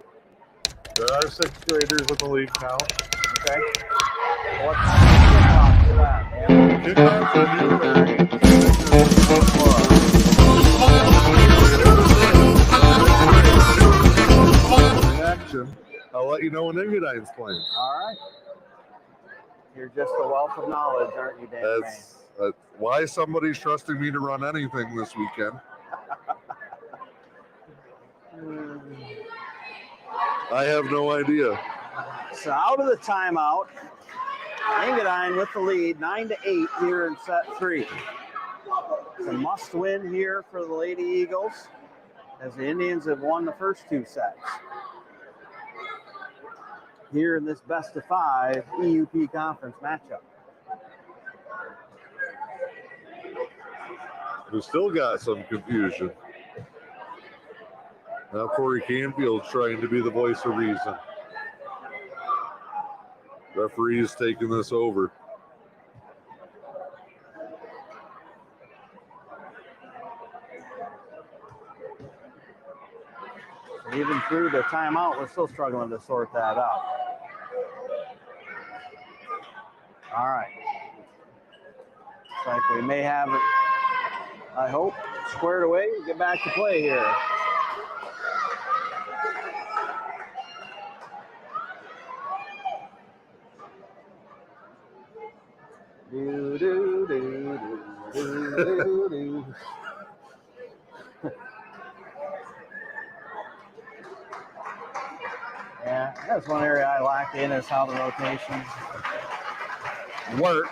There are 6th graders in the league now. Okay. What time is kickoff for that? Kickoff for Newberry. In action. I'll let you know when Engadine's playing. All right. You're just a wealth of knowledge, aren't you, Dan? That's why somebody's trusting me to run anything this weekend. I have no idea. So out of the timeout, Engadine with the lead, 9-8 here in set 3. It's a must-win here for the Lady Eagles, as the Indians have won the first 2 sets. Here in this best-of-5 EUP conference matchup. We still got some confusion. Now Corey Canfield's trying to be the voice of reason. Referee's taking this over. Even through the timeout, we're still struggling to sort that out. All right. Looks like we may have it, I hope, squared away. We get back to play here. Do, do, do, do, do, do, do. Yeah, that's one area I lack in is how the rotations work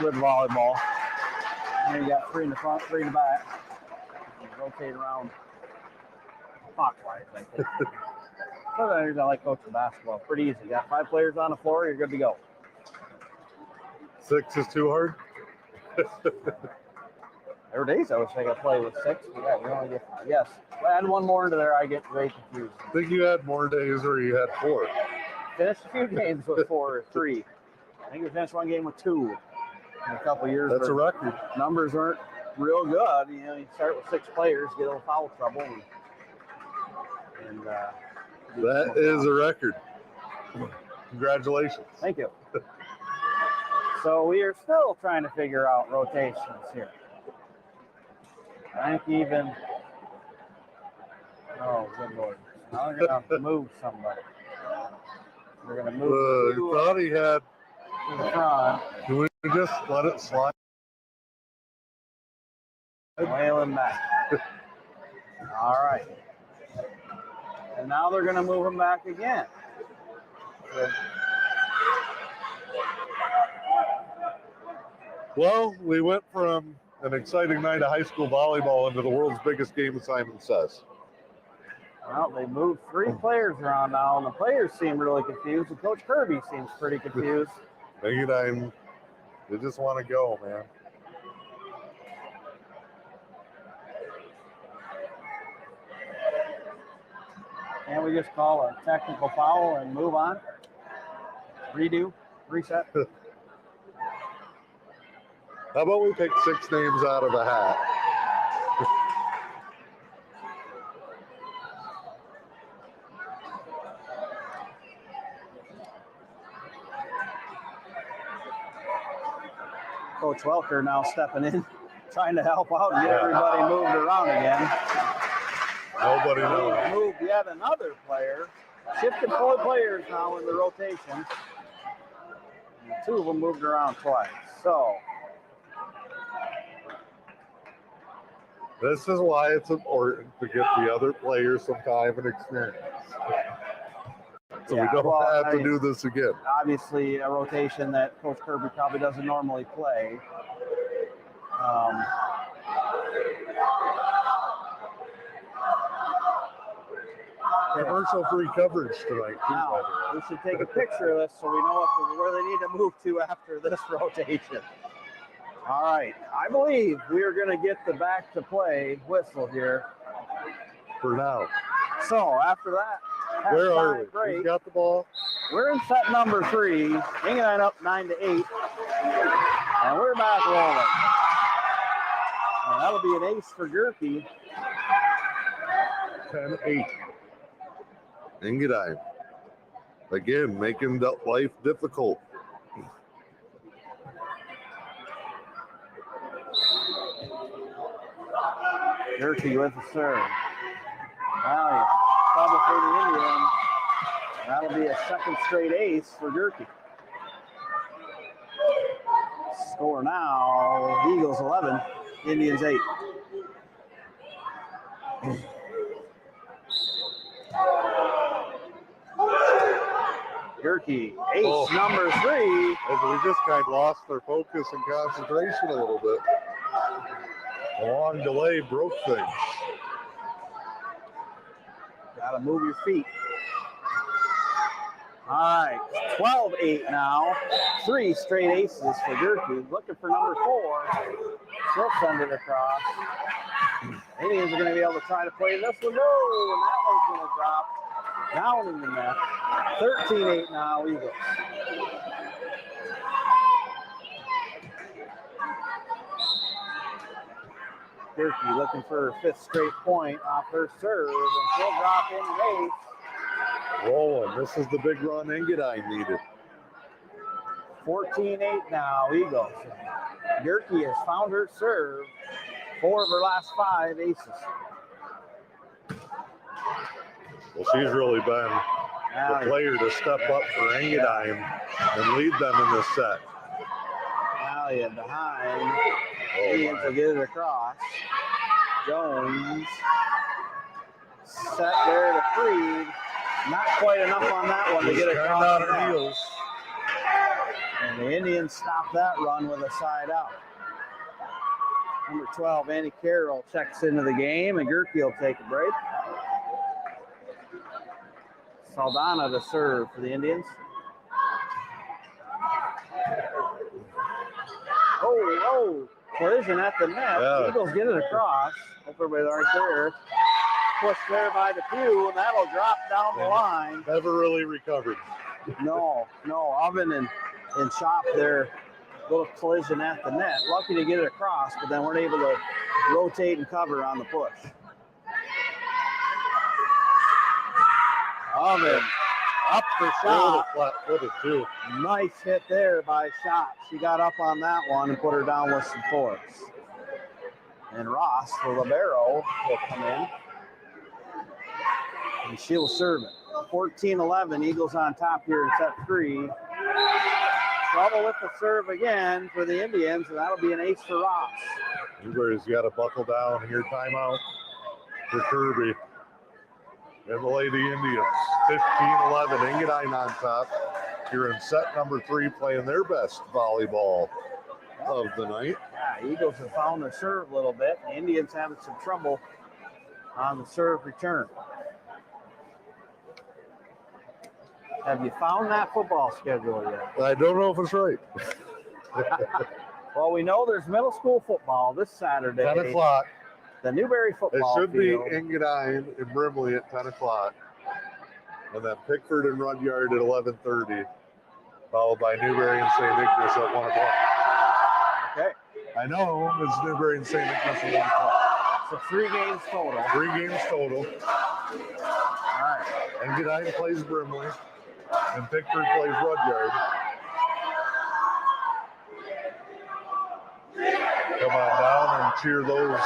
with volleyball. And you got 3 in the front, 3 in the back. You rotate around clockwise, I think. Sometimes I like coaching basketball. Pretty easy. You got 5 players on the floor, you're good to go. 6 is too hard. There were days I wish I could play with 6. But yeah, you only get 5. Yes. Add one more into there, I get very confused. I think you had more days where you had 4. Finished a few games with 4 or 3. I think we finished one game with 2 in a couple years. That's a record. Numbers weren't real good. You know, you start with 6 players, get a little foul trouble, and that is a record. Congratulations. Thank you. So we are still trying to figure out rotations here. I think even. Oh, good Lord. Now they're going to have to move somebody. They're going to move. I thought he had. To the front. Can we just let it slide? Whalen back. All right. And now they're going to move him back again. So, well, we went from an exciting night of high school volleyball into the world's biggest game, as Simon says. Well, they moved 3 players around now, and the players seem really confused, and Coach Kirby seems pretty confused. Engadine, they just want to go, man. And we just call a technical foul and move on? Redo? Reset? How about we pick 6 names out of a hat? Coach Welker now stepping in, trying to help out and get everybody moved around again. Nobody knows. Moved yet another player. Shifted 4 players now in the rotation. And 2 of them moved around twice. So this is why it's important to get the other players some time and experience. So we don't have to do this again. Obviously, a rotation that Coach Kirby probably doesn't normally play. Commercial-free coverage tonight, too, Now, by the way. we should take a picture of this so we know where they need to move to after this rotation. All right. I believe we are going to get the back-to-play whistle here. For now. So, after that, Where are we? break, Who's got the ball? we're in set number 3. Engadine up 9-8. And we're back rolling. And that'll be an ace for Gerke. 10-8. Engadine. Again, making life difficult. Gerke with the serve. Wow, trouble for the Indian. That'll be a second straight ace for Gerke. Score now, Eagles 11, Indians 8. Gerke, ace number 3. We just kind of lost our focus and concentration a little bit. A long delay broke things. Gotta move your feet. All right, 12-8 now. 3 straight aces for Gerke. Looking for number 4. Still send it across. Indians are going to be able to try to play this one. No, and that one's going to drop down in the net. 13-8 now, Eagles. Gerke looking for her 5th straight point off her serve, and she'll drop in an ace. Rolling. This is the big run Engadine needed. 14-8 now, Eagles. Gerke has found her serve. 4 of her last 5 aces. Well, she's really been the player to step up for Engadine and lead them in this set. Alia behind. Indians will get it across. Jones. Set there to Freed. Not quite enough on that one to get across. Out of heels. And the Indians stop that run with a side out. Number 12, Andy Carroll checks into the game, and Gerke will take a break. Saldana to serve for the Indians. Oh, collision at the net. Yeah. Eagles get it across. Hope everybody's right there. Pushed there by DePew, and that'll drop down the line. Never really recovered. No, Oven and Chop there. Little collision at the net. Lucky to get it across, but then weren't able to rotate and cover on the push. Oven up for shot. Flat-footed too. Nice hit there by Shot. She got up on that one and put her down with some force. And Ross, the libero, will come in. And she'll serve it. 14-11, Eagles on top here in set 3. Trouble with the serve again for the Indians, and that'll be an ace for Ross. Newberry's got to buckle down here. Timeout for Kirby. And the Lady Indians, 15-11, Engadine on top. Here in set number 3, playing their best volleyball of the night. Yeah, Eagles have found their serve a little bit. The Indians having some trouble on the serve return. Have you found that football schedule yet? I don't know if it's right. Well, we know there's middle school football this Saturday. 10 o'clock. The Newberry It football should be field. Engadine and Brimley at 10 o'clock. And then Pickford and Rudyard at 11:30. Followed by Newberry and St. Ignace at 1 o'clock. Okay. I know it's Newberry and St. Ignace at 1 o'clock. So 3 games total. 3 games total. All right. Engadine plays Brimley. And Pickford plays Rudyard. Come on down and cheer those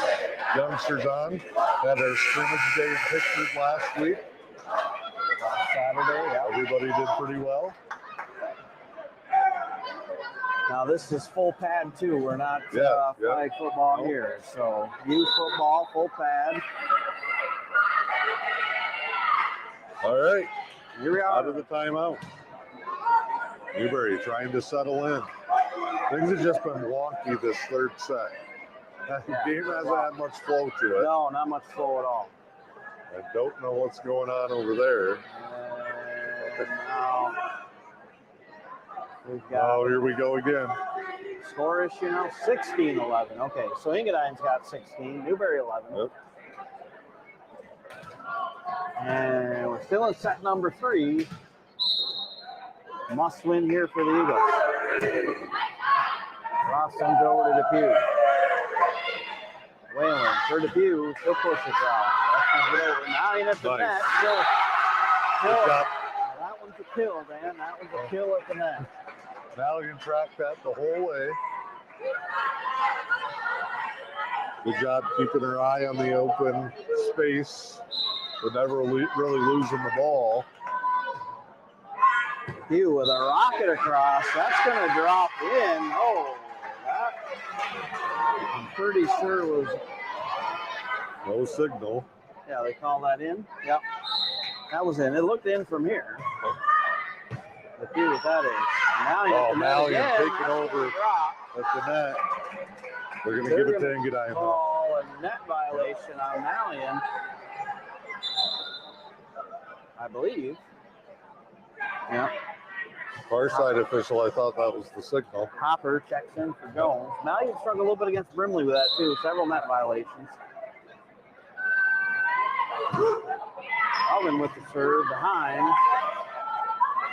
youngsters on. Had our scrimmage day in Pickford last week. Last Saturday, yeah. Everybody did pretty well. Now this is full pad too. We're not Yeah. flag football here. So youth football, full pad. All right. Here we are. Out of the timeout. Newberry trying to settle in. Things have just been wonky this third set. The game hasn't had much flow to it. No, not much flow at all. I don't know what's going on over there. And now we've got Oh, here we go again. score issue now, 16-11. Okay, so Engadine's got 16, Newberry 11. Yep. And we're still in set number 3. Must win here for the Eagles. Ross sends over to DePew. Whalen for DePew. She'll push it out. That's going to get over. Now in at the Nice. net. Still, Good job. that one's a kill, man. That one's a kill at the net. Now you can track that the whole way. Good job keeping her eye on the open space, but never really losing the ball. DePew with a rocket across. That's going to drop in. Oh, that I'm pretty sure was. No signal. Yeah, they call that in. Yep. That was in. It looked in from here. DePew with that is. Now Malian again. taking over Drop. at the net. They're going to give it to Engadine. Call a net violation on Malian, I believe. Yeah. Far side official, I thought that was the signal. Hopper checks in for Jones. Malian struggled a little bit against Brimley with that too. Several net violations. Alvin with the serve behind.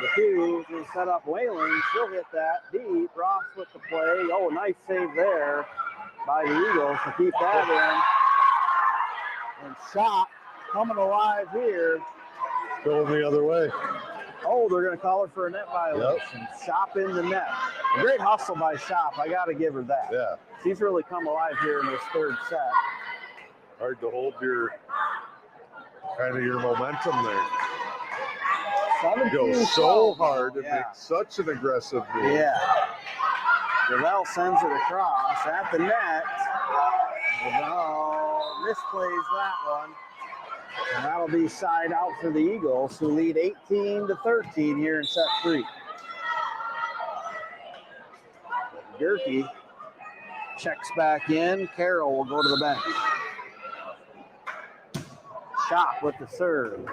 The two is going to set up Whalen. She'll hit that deep. Ross with the play. Oh, nice save there by the Eagles to keep that in. And shot coming alive here. Going the other way. Oh, they're going to call her for a net violation. Yep. Shop in the net. A great hustle by Shop. I got to give her that. Yeah. She's really come alive here in this third set. Hard to hold your momentum there. Go so hard and make such an aggressive move. Yeah. Gravel sends it across at the net. Oh, misplays that one. And that'll be side out for the Eagles, who lead 18-13 here in set 3. Gerke checks back in. Carroll will go to the bench. Shot with the serve.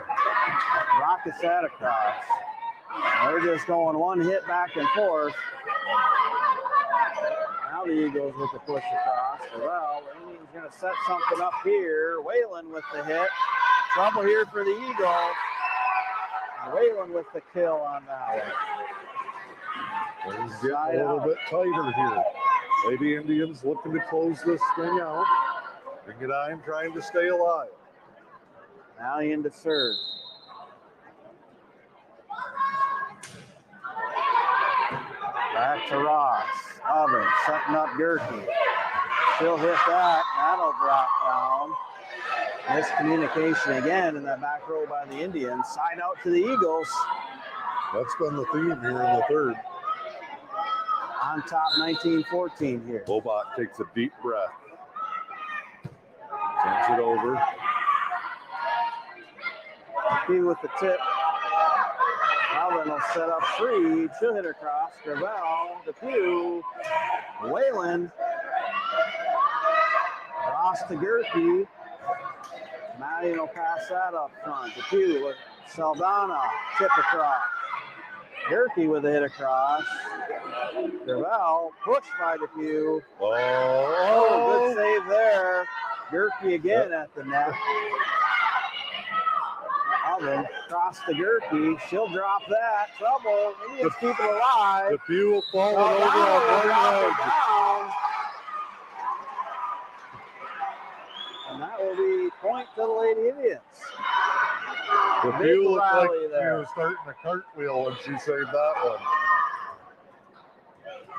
Rockets that across. They're just going one hit back and forth. Now the Eagles with the push across. Well, the Indians going to set something up here. Whalen with the hit. Trouble here for the Eagles. Whalen with the kill on that one. Things getting a little bit tighter here. Lady Indians looking to close this thing out. Engadine trying to stay alive. Now into serve. Back to Ross. Oven setting up Gerke. She'll hit that. That'll drop down. Miscommunication again in that back row by the Indians. Side out to the Eagles. That's been the theme here in the third. On top 19-14 here. Lobach takes a deep breath. Sends it over. Depew with the tip. Alvin will set up free. She'll hit across. Gravel, Depew, Whalen. Ross to Gerke. Madian will pass that up front. Depew with Saldana. Tip across. Gerke with a hit across. Gravel pushed by Depew. Oh, good save there. Gerke again at the net. Alvin cross to Gerke. She'll drop that. Trouble. Indians keep it alive. Depew will fall over on one leg. And that will be point to the Lady Indians. Depew looked like she there. was starting a cartwheel when she saved that one.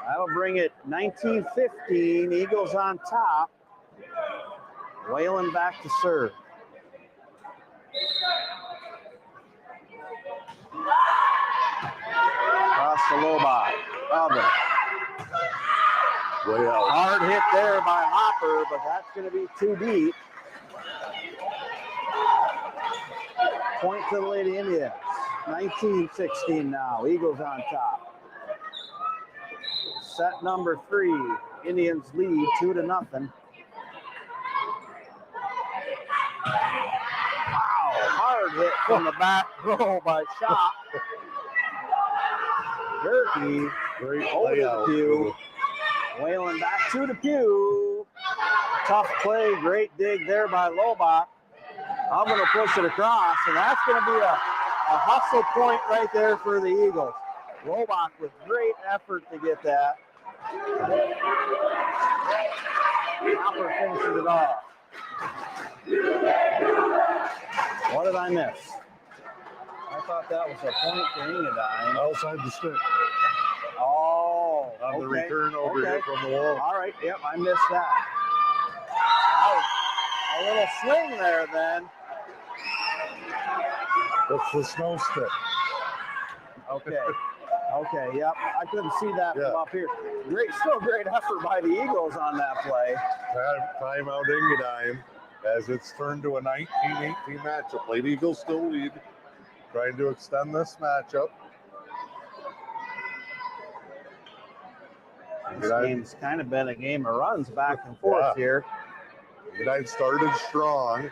That'll bring it 19-15. Eagles on top. Whalen back to serve. Across the Lobot. Oven. Way out. Hard hit there by Hopper, but that's going to be too deep. Point to the Lady Indians. 19-16 now. Eagles on top. Set number 3. Indians lead 2-0. Wow. Hard hit from the back row by Shop. Gerke. Great Over layout. to Depew. Whalen back to Depew. Tough play. Great dig there by Lobach. I'm going to push it across, and that's going to be a hustle point right there for the Eagles. Lobach with great effort to get that. Hopper finishes it off. What did I miss? I thought that was a point to Engadine. Outside the stick. Oh, On the okay. return over Okay. here from the wall. All right, yep, I missed that. That was a little swing there then. That's the snow stick. Okay. Okay, yep. I couldn't see that Yeah. from up here. Still great effort by the Eagles on that play. Timeout Engadine as it's turned to a 19-18 matchup. Lady Eagles still lead. Trying to extend this matchup. This game's kind of been a game of runs back and forth here. Engadine started strong.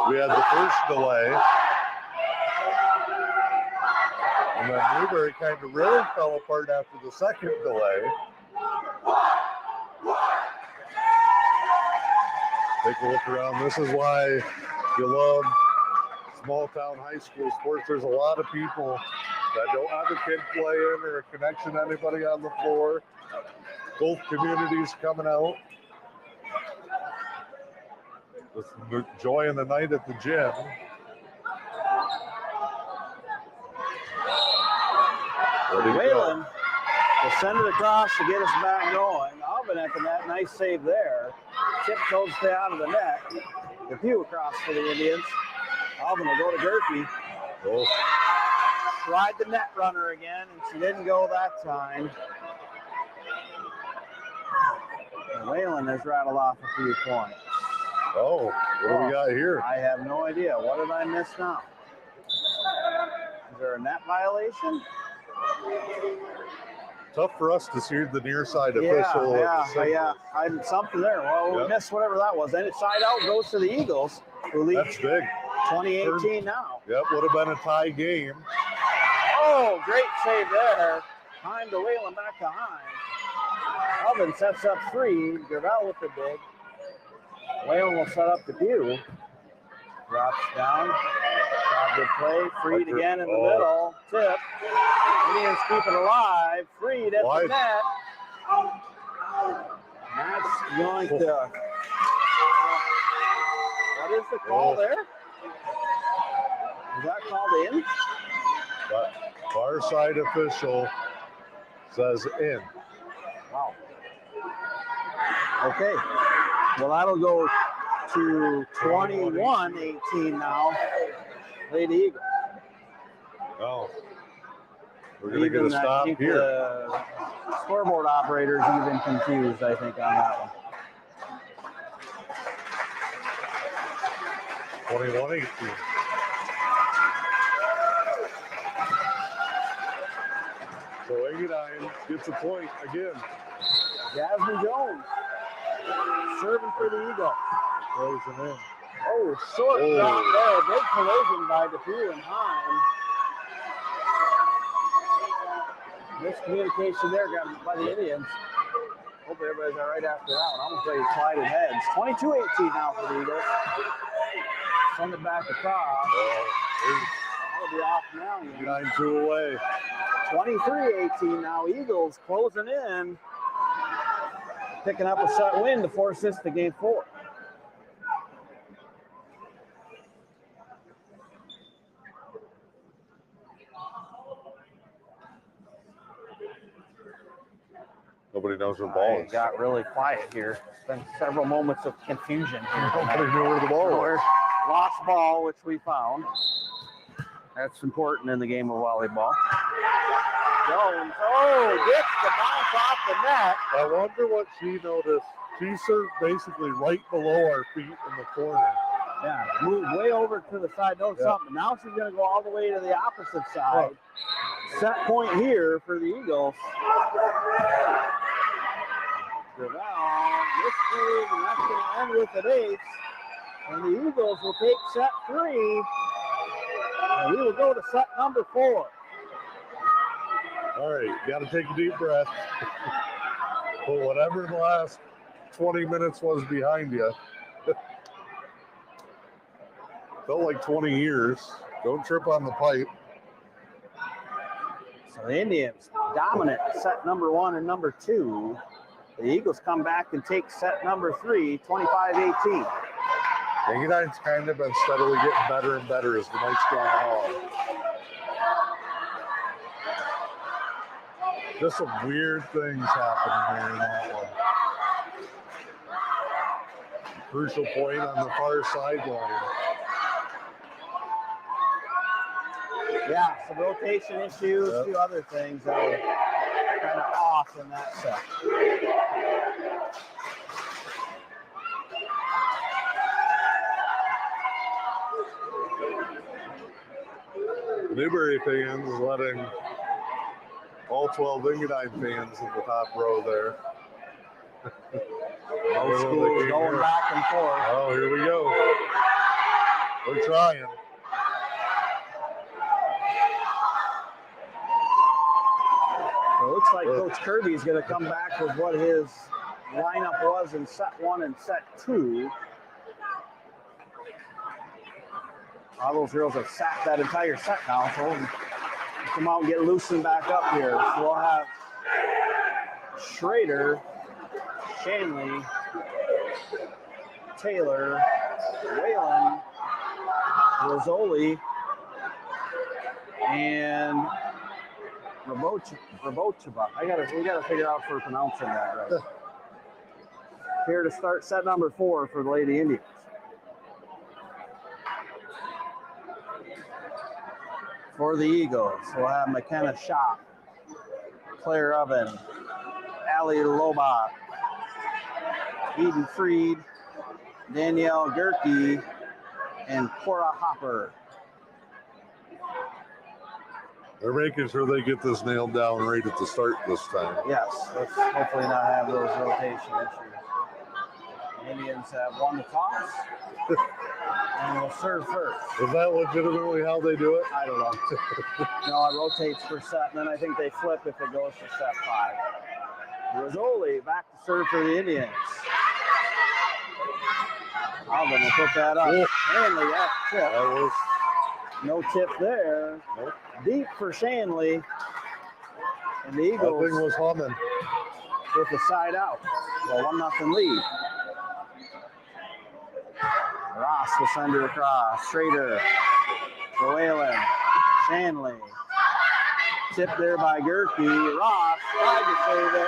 We had the first delay. And then Newberry kind of really fell apart after the second delay. Take a look around. This is why you love small town high school sports. There's a lot of people that don't have a kid playing or a connection to anybody on the floor. Both communities coming out. Just enjoying the night at the gym. Whalen will send it across to get us back going. Alvin at the net, nice save there. Tiptoes stay out of the net. Depew across for the Indians. Alvin will go to Gerke. Oh. Tried the net runner again, and she didn't go that time. And Whalen has rattled off a few points. Oh, what do we got here? I have no idea. What did I miss now? Is there a net violation? Tough for us to see the near side official. Yeah. I'm something there. Well, we missed whatever that was. Then it's side out goes to the Eagles, who lead That's big. 2018 now. Yep, would have been a tie game. Oh, great save there. Time to Whalen back to Hine. Oven sets up 3. Gravel with the big. Whalen will set up the Pew. Drops down. Good play. Freed again in the middle. Tip. Indians keep it alive. Freed at the net. That's going to. What is the call there? Is that called in? But far side official says in. Wow. Okay. Well, that'll go to 21-18 now. Lady Eagles. Oh. We're going to get a stop here. The scoreboard operator's even confused, I think, on that one. 21-18. So Engadine gets a point again. Jasmine Jones serving for the Eagles. Closing in. Oh, short drop there. Big collision by DePew and Hine. Miscommunication there got by the Indians. Hope everybody's all right after that one. Almost ready to slide in heads. 22-18 now for the Eagles. Send it back across. That'll be off now. 9-2 away. 23-18 now. Eagles closing in. Picking up a set win to force this to game 4. Nobody knows where the ball is. It got really quiet here. It's been several moments of confusion here. Nobody knew where the ball was. Lost ball, which we found. That's important in the game of volleyball. Jones, gets the bounce off the net. I wonder what she noticed. She served basically right below our feet in the corner. Yeah, moved way over to the side. Something. Now she's going to go all the way to the opposite side. Set point here for the Eagles. Gravel, this move, and that's going to end with an ace. And the Eagles will take set 3. And we will go to set number 4. All right, got to take a deep breath. But whatever the last 20 minutes was behind you, felt like 20 years. Don't trip on the pipe. So the Indians dominant set number 1 and number 2. The Eagles come back and take set number 3, 25-18. Engadine's kind of been steadily getting better and better as the night's gone on. Just some weird things happening here in that one. Crucial point on the far sideline. Yeah, some rotation issues, a few other things that were kind of off in that set. Newberry fans letting all 12 Engadine fans in the top row there. Both schools going back and forth. Oh, here we go. We're trying. So it looks like Coach Kirby's going to come back with what his lineup was in set 1 and set 2. All those girls have sat that entire set now, so we'll come out and get loosened back up here. So we'll have Schrader, Shanley, Taylor, Whalen, Rizzoli, and Rabocheva. We gotta figure out if we're pronouncing that right. Here to start set number 4 for the Lady Indians. For the Eagles, we'll have McKenna Shop, Claire Oven, Allie Lobach, Eden Freed, Danielle Gerke, and Cora Hopper. They're making sure they get this nailed down right at the start this time. Yes, let's hopefully not have those rotation issues. The Indians have won the toss and will serve first. Is that legitimately how they do it? I don't know. No, it rotates per set, and then I think they flip if it goes to set 5. Rizzoli back to serve for the Indians. Alvin will put that up. Shanley off tip. That was No tip there. Nope. Deep for Shanley. And the that Eagles thing was humming. with the side out. Well, 1-0 lead. Ross will send it across. Schrader. To Whalen. Shanley. Tipped there by Gerke. Ross tried to save it.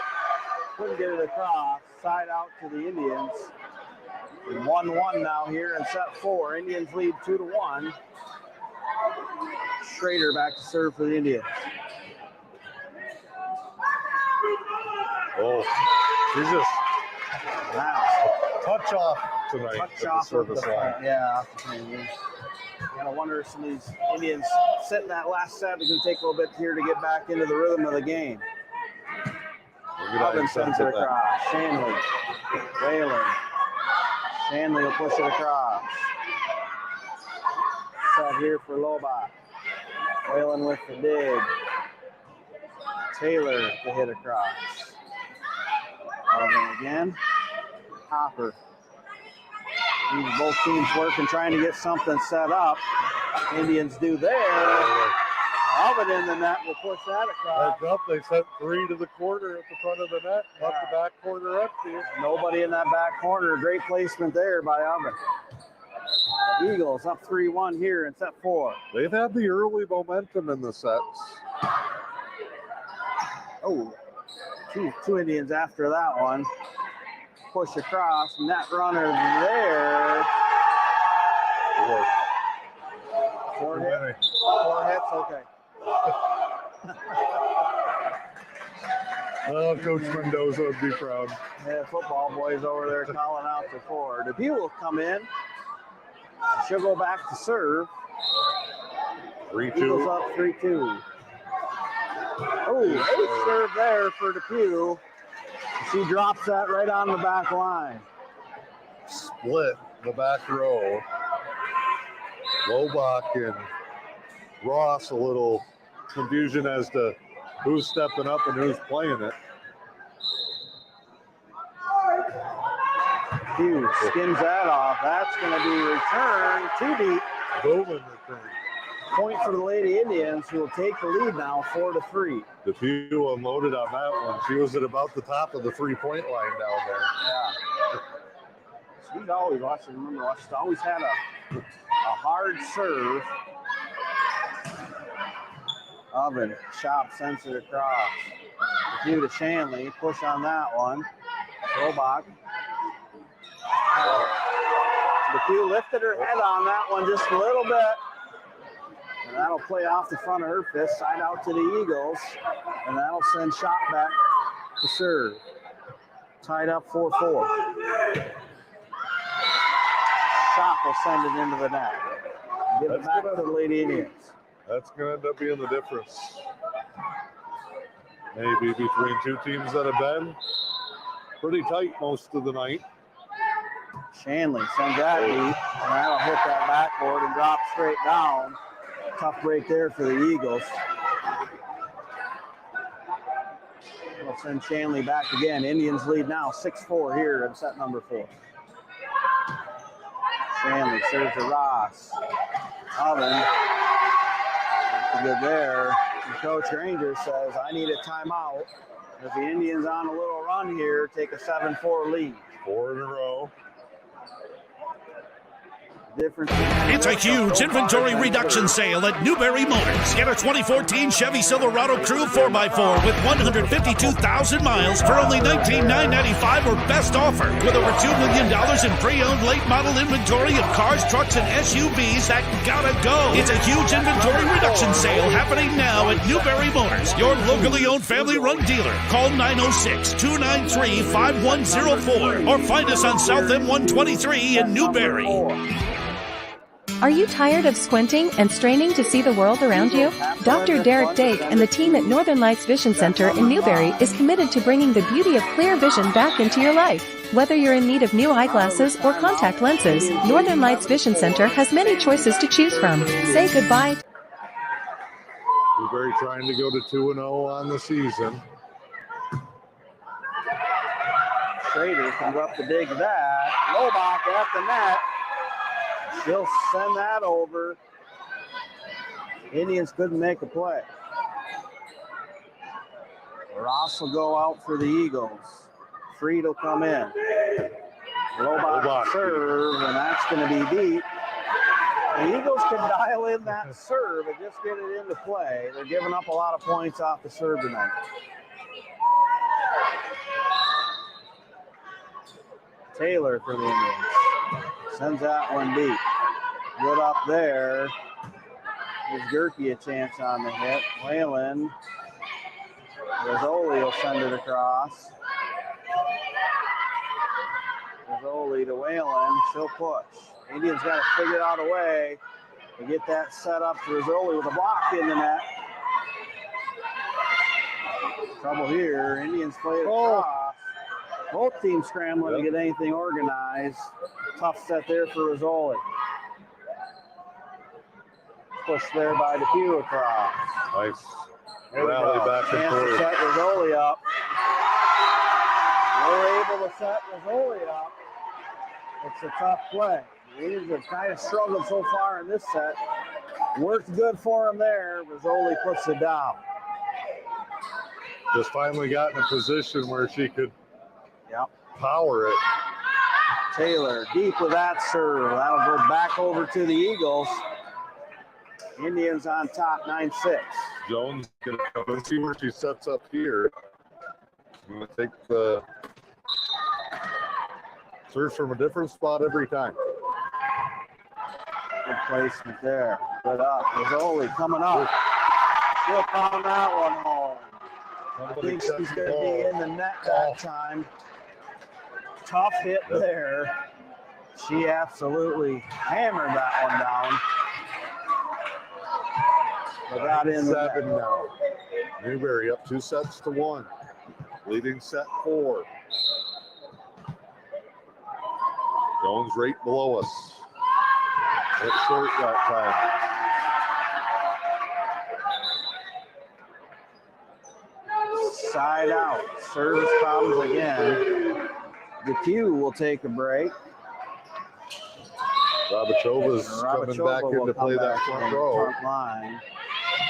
Couldn't get it across. Side out to the Indians. 1-1 now here in set 4. Indians lead 2-1. Schrader back to serve for the Indians. Oh, she's just Wow. touch off tonight. Touch at the off with service the line. yeah. Off the front. You gotta wonder if some of these Indians sitting that last set is gonna take a little bit here to get back into the rhythm of the game. Robin sends it across. Shanley. Whalen. Shanley will push it across. Set here for Lobach. Whalen with the dig. Taylor to hit across. Robin again. Hopper. Both teams working, trying to get something set up. Indians do there. Alvin in the net will push that across. Heads up, they sent 3 to the corner at the front of the net, left the back corner empty. Nobody in that back corner. Great placement there by Alvin. Eagles up 3-1 here in set 4. They've had the early momentum in the sets. Oh, two Indians after that one. Push across, net runner there. 4 hits. 4 hits, okay. Oh, Coach Mendoza would be proud. Yeah, football boys over there calling out to 4. Depew will come in. She'll go back to serve. 3-2. Eagles up 3-2. Oh, ace serve there for Depew. She drops that right on the back line. Split the back row. Lobach and Ross, a little confusion as to who's stepping up and who's playing it. Depew skins that off. That's going to be returned too deep. Bowman return. Point for the Lady Indians, who will take the lead now 4-3. Depew unloaded on that one. She was at about the top of the 3-point line down there. Yeah. She's always watching. Remember, she's always had a hard serve. Oven, Shop sends it across. Depew to Shanley, push on that one. Robach. Depew lifted her head on that one just a little bit. And that'll play off the front of her fist, side out to the Eagles. And that'll send Shop back to serve. Tied up 4-4. Shop will send it into the net. Give it back to the Lady Indians. That's going to end up being the difference. Maybe between two teams that have been pretty tight most of the night. Shanley sends that deep, and that'll hit that backboard and drop straight down. Tough break there for the Eagles. We'll send Shanley back again. Indians lead now 6-4 here in set number 4. Shanley serves to Ross. Oven. Good there. And Coach Ranger says, I need a timeout. As the Indians on a little run here, take a 7-4 lead. 4 in a row. It's a huge inventory reduction sale at Newberry Motors. Get a 2014 Chevy Silverado Crew 4x4 with 152,000 miles for only $19,995 or best offer. With over $2 million in pre-owned late model inventory of cars, trucks, and SUVs that gotta go. It's a huge inventory reduction sale happening now at Newberry Motors, your locally owned family-run dealer. Call 906-293-5104 or find us on South M123 in Newberry. Are you tired of squinting and straining to see the world around you? Dr. Derek Dake and the team at Northern Lights Vision Center in Newberry is committed to bringing the beauty of clear vision back into your life. Whether you're in need of new eyeglasses or contact lenses, Northern Lights Vision Center has many choices to choose from. Say goodbye. Newberry trying to go to 2-0 on the season. Schrader comes up to dig that. Lobach at the net. She'll send that over. Indians couldn't make a play. Ross will go out for the Eagles. Freed will come in. Lobach serve, and that's going to be deep. The Eagles can dial in that serve and just get it into play. They're giving up a lot of points off the serve tonight. Taylor for the Indians. Sends that one deep. Good up there. Gives Gerke a chance on the hit. Whalen. Rizzoli will send it across. Rizzoli to Whalen. She'll push. Indians got to figure out a way to get that set up to Rizzoli with a block in the net. Trouble here. Indians play it across. Both teams scrambling to get anything organized. Tough set there for Rizzoli. Push there by DePue across. Nice rally back and Chance to forth. set Rizzoli up. We're able to set Rizzoli up. It's a tough play. The Indians have kind of struggled so far in this set. Worked good for him there. Rizzoli puts it down. Just finally got in a position where she could power it. Taylor deep with that serve. That'll go back over to the Eagles. Indians on top, 9-6. Jones gonna come and see where she sets up here. I'm gonna take the serve from a different spot every time. Good placement there. Good up. Rizzoli coming up. She'll pound that one home. I think she's going to be in the net that time. Tough hit there. She absolutely hammered that one down. But got in 7 now. Newberry up 2-1. Leading set 4. Jones right below us. Hit short that time. Side out. Service problems again. DePue will take a break. Rabachova's coming back in to play that front row. Front line.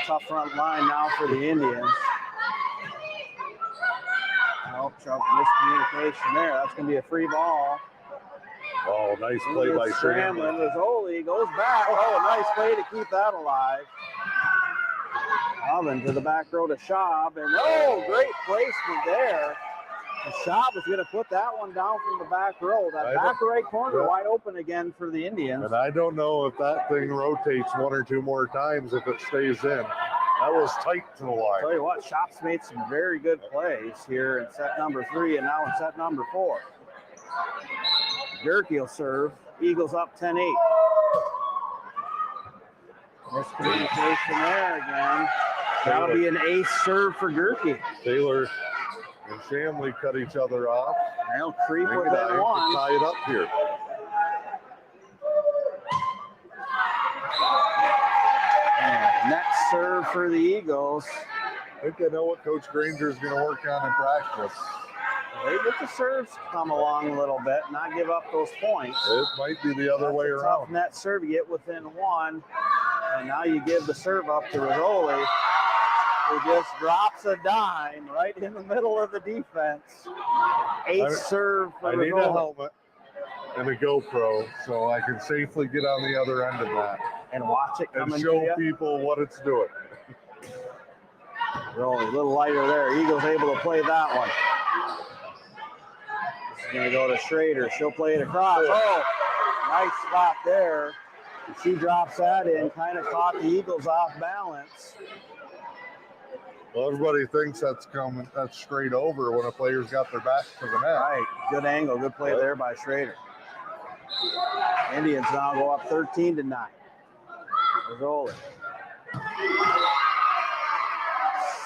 Tough front line now for the Indians. Oh, trouble miscommunication there. That's going to be a free ball. Oh, nice play by Scrambling. Rizzoli goes back. Oh, nice play to keep that alive. Oven to the back row to Schaub. And oh, great placement there. And Schaub is going to put that one down from the back row. That back right corner wide open again for the Indians. And I don't know if that thing rotates 1 or 2 more times if it stays in. That was tight to the line. Tell you what, Schaub's made some very good plays here in set number 3 and now in set number 4. Gerke will serve. Eagles up 10-8. Miscommunication there again. That'll be an ace serve for Gerke. Taylor and Shamley cut each other off. They'll creep within Engadine one. to tie it up here. And net serve for the Eagles. I think I know what Coach Granger is going to work on in practice. They get the serves come along a little bit, not give up those points. It might be the other way Tough around. net serve, you get within one, and now you give the serve up to Rizzoli, who just drops a dime right in the middle of the defense. Ace serve for I need a Rizzoli. helmet and a GoPro so I can safely get on the other end of that And watch it and coming to show you. people what it's doing. Rizzoli, a little lighter there. Eagles able to play that one. Going to go to Schrader. She'll play it across. Oh, nice spot there. She drops that in, kind of caught the Eagles off balance. Well, everybody thinks that's straight over when a player's got their back to the net. Right, good angle, good play there by Schrader. Indians now go up 13-9. Rizzoli.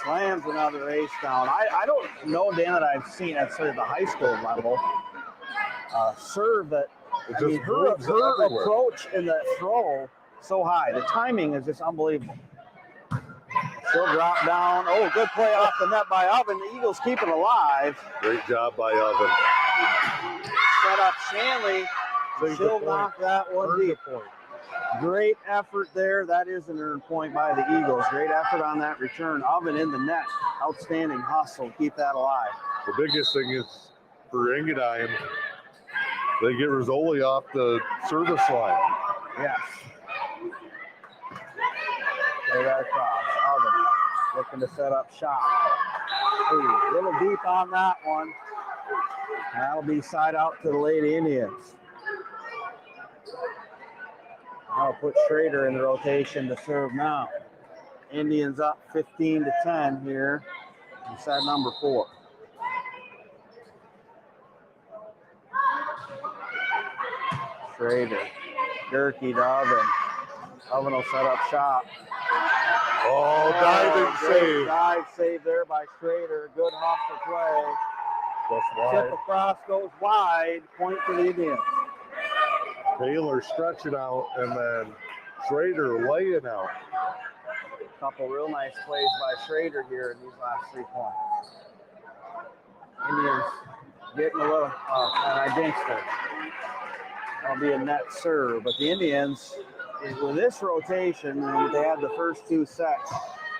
Slams another ace down. I don't know, Dan, that I've seen at sort of the high school level serve that. It I just mean, her moves everywhere. approach in that throw so high. The timing is just unbelievable. She'll drop down. Oh, good play off the net by Oven. The Eagles keep it alive. Great job by Oven. Set up Shanley. Save the She'll point. knock that one Earn the deep. point. Great effort there. That is an earned point by the Eagles. Great effort on that return. Oven in the net. Outstanding hustle. Keep that alive. The biggest thing is for Engadine, they get Rizzoli off the service line. Yes. Play that across. Oven looking to set up shot. Ooh, a little deep on that one. That'll be side out to the Lady Indians. I'll put Schrader in the rotation to serve now. Indians up 15-10 here. In set number 4. Schrader. Gerke to Oven. Oven will set up shot. Oh, diving great save. Dive save there by Schrader. Good hustle play. Just Tip wide. across goes wide. Point to the Indians. Taylor stretching out and then Schrader laying out. A couple real nice plays by Schrader here in these last 3 points. Indians getting a little, and I jinxed it. That'll be a net serve, but the Indians, with this rotation, and they had the first 2 sets,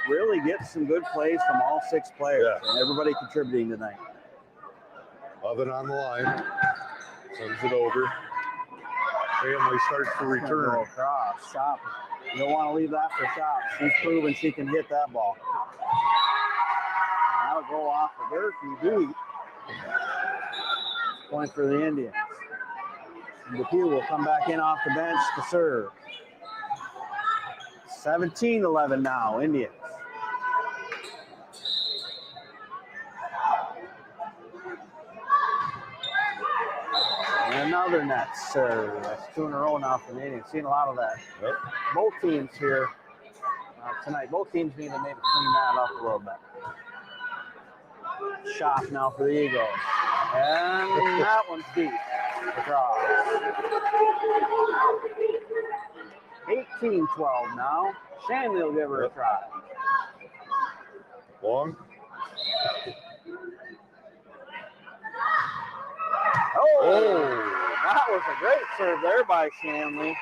really get some good plays from all 6 players, Yeah. and everybody contributing tonight. Oven on the line. Sends it over. Family starts to Go return. across, Shop. You don't want to leave that for Shop. She's proven she can hit that ball. That'll go off of Gerke deep. Point for the Indians. And DePue will come back in off the bench to serve. 17-11 now, Indians. And another net serve. That's 2 in a row now for the Indians. Seen a lot of that. Yep. Both teams here tonight. Both teams need to maybe clean that up a little bit. Shot now for the Eagles. And that one's deep. Across. 18-12 now. Shanley will give her a try. Long. Oh, that was a great serve there by Shanley.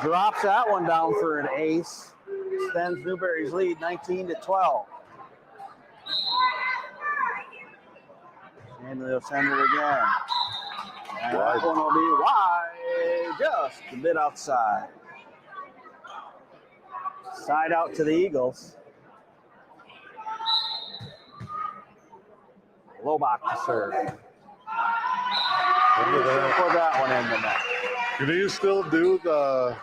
Drops that one down for an ace. Extends Newberry's lead 19-12. Shanley will send it again. And that one will be wide, just a bit outside. Side out to the Eagles. Lobach to serve. Put that one in the net. Can you still do the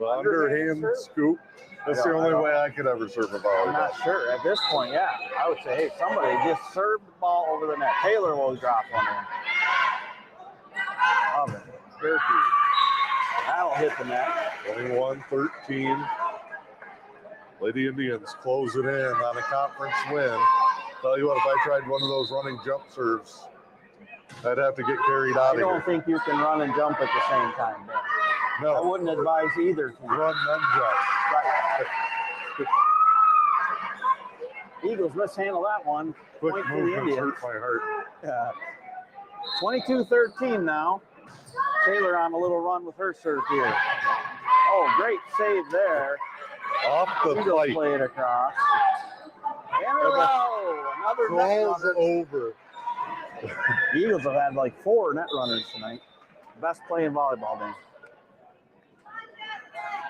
underhand scoop? That's the only way I could ever serve a I'm volleyball. not sure. At this point, yeah. I would say, hey, somebody just served the ball over the net. Taylor will drop one in. Love it. Gerke. That'll hit the net. 21-13. Lady Indians close it in on a conference win. Tell you what, if I tried one of those running jump serves, I'd have to get carried out I of here. don't think you can run and jump at the same time, Ben. I No, wouldn't advise either team. run then jump. Right. Eagles mishandle that one. Quick Point to the movements Indians. hurt my heart. 22-13 now. Taylor on a little run with her serve here. Oh, great save there. Off the Eagles plate. play it across. And a row. Another net Crawls runner. over. The Eagles have had like 4 net runners tonight. Best play in volleyball, man.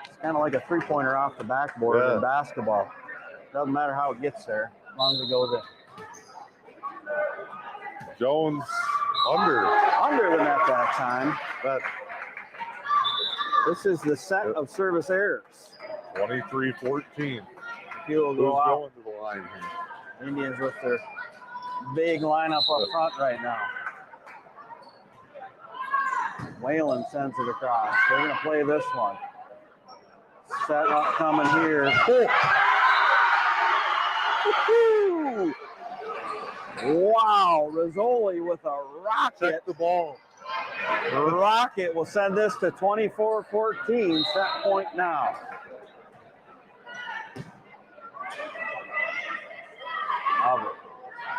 It's kind of like a 3-pointer off the backboard Yeah. in basketball. Doesn't matter how it gets there, as long as it goes in. Jones under. Under the net that time. That This is the set of service errors. 23-14. He will Who's go out. going to the line here? Indians with their big lineup up front right now. Whalen sends it across. They're going to play this one. Set up coming here. Oh. Wow, Rizzoli with a rocket. Check the ball. Rocket will send this to 24-14. Set point now. Hubbard,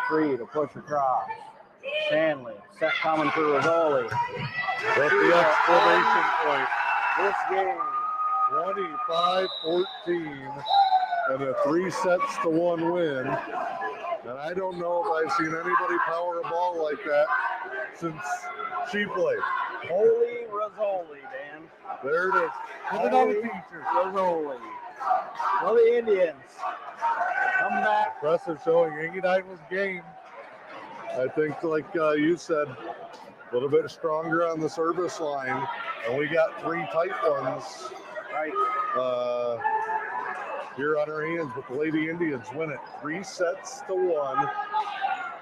free to push across. Shanley, set coming for Rizzoli. With the exclamation point. This game. 25-14 and a 3-1 win. And I don't know if I've seen anybody power a ball like that since she played. Holy Rizzoli, Dan. There it is. Holy Rizzoli. Well, the Indians come back. Impressive showing. Engadine was game. I think, like you said, a little bit stronger on the service line. And we got 3 tight ones here on our hands, but the Lady Indians win it 3-1.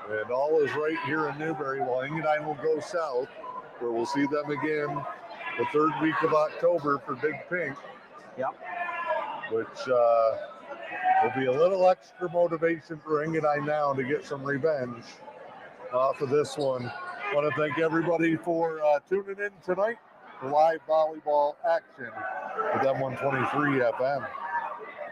And all is right here in Newberry, while Engadine will go south, where we'll see them again the 3rd week of October for Big Pink. Yep. Which will be a little extra motivation for Engadine now to get some revenge off of this one. I want to thank everybody for tuning in tonight for live volleyball action with M123 FM.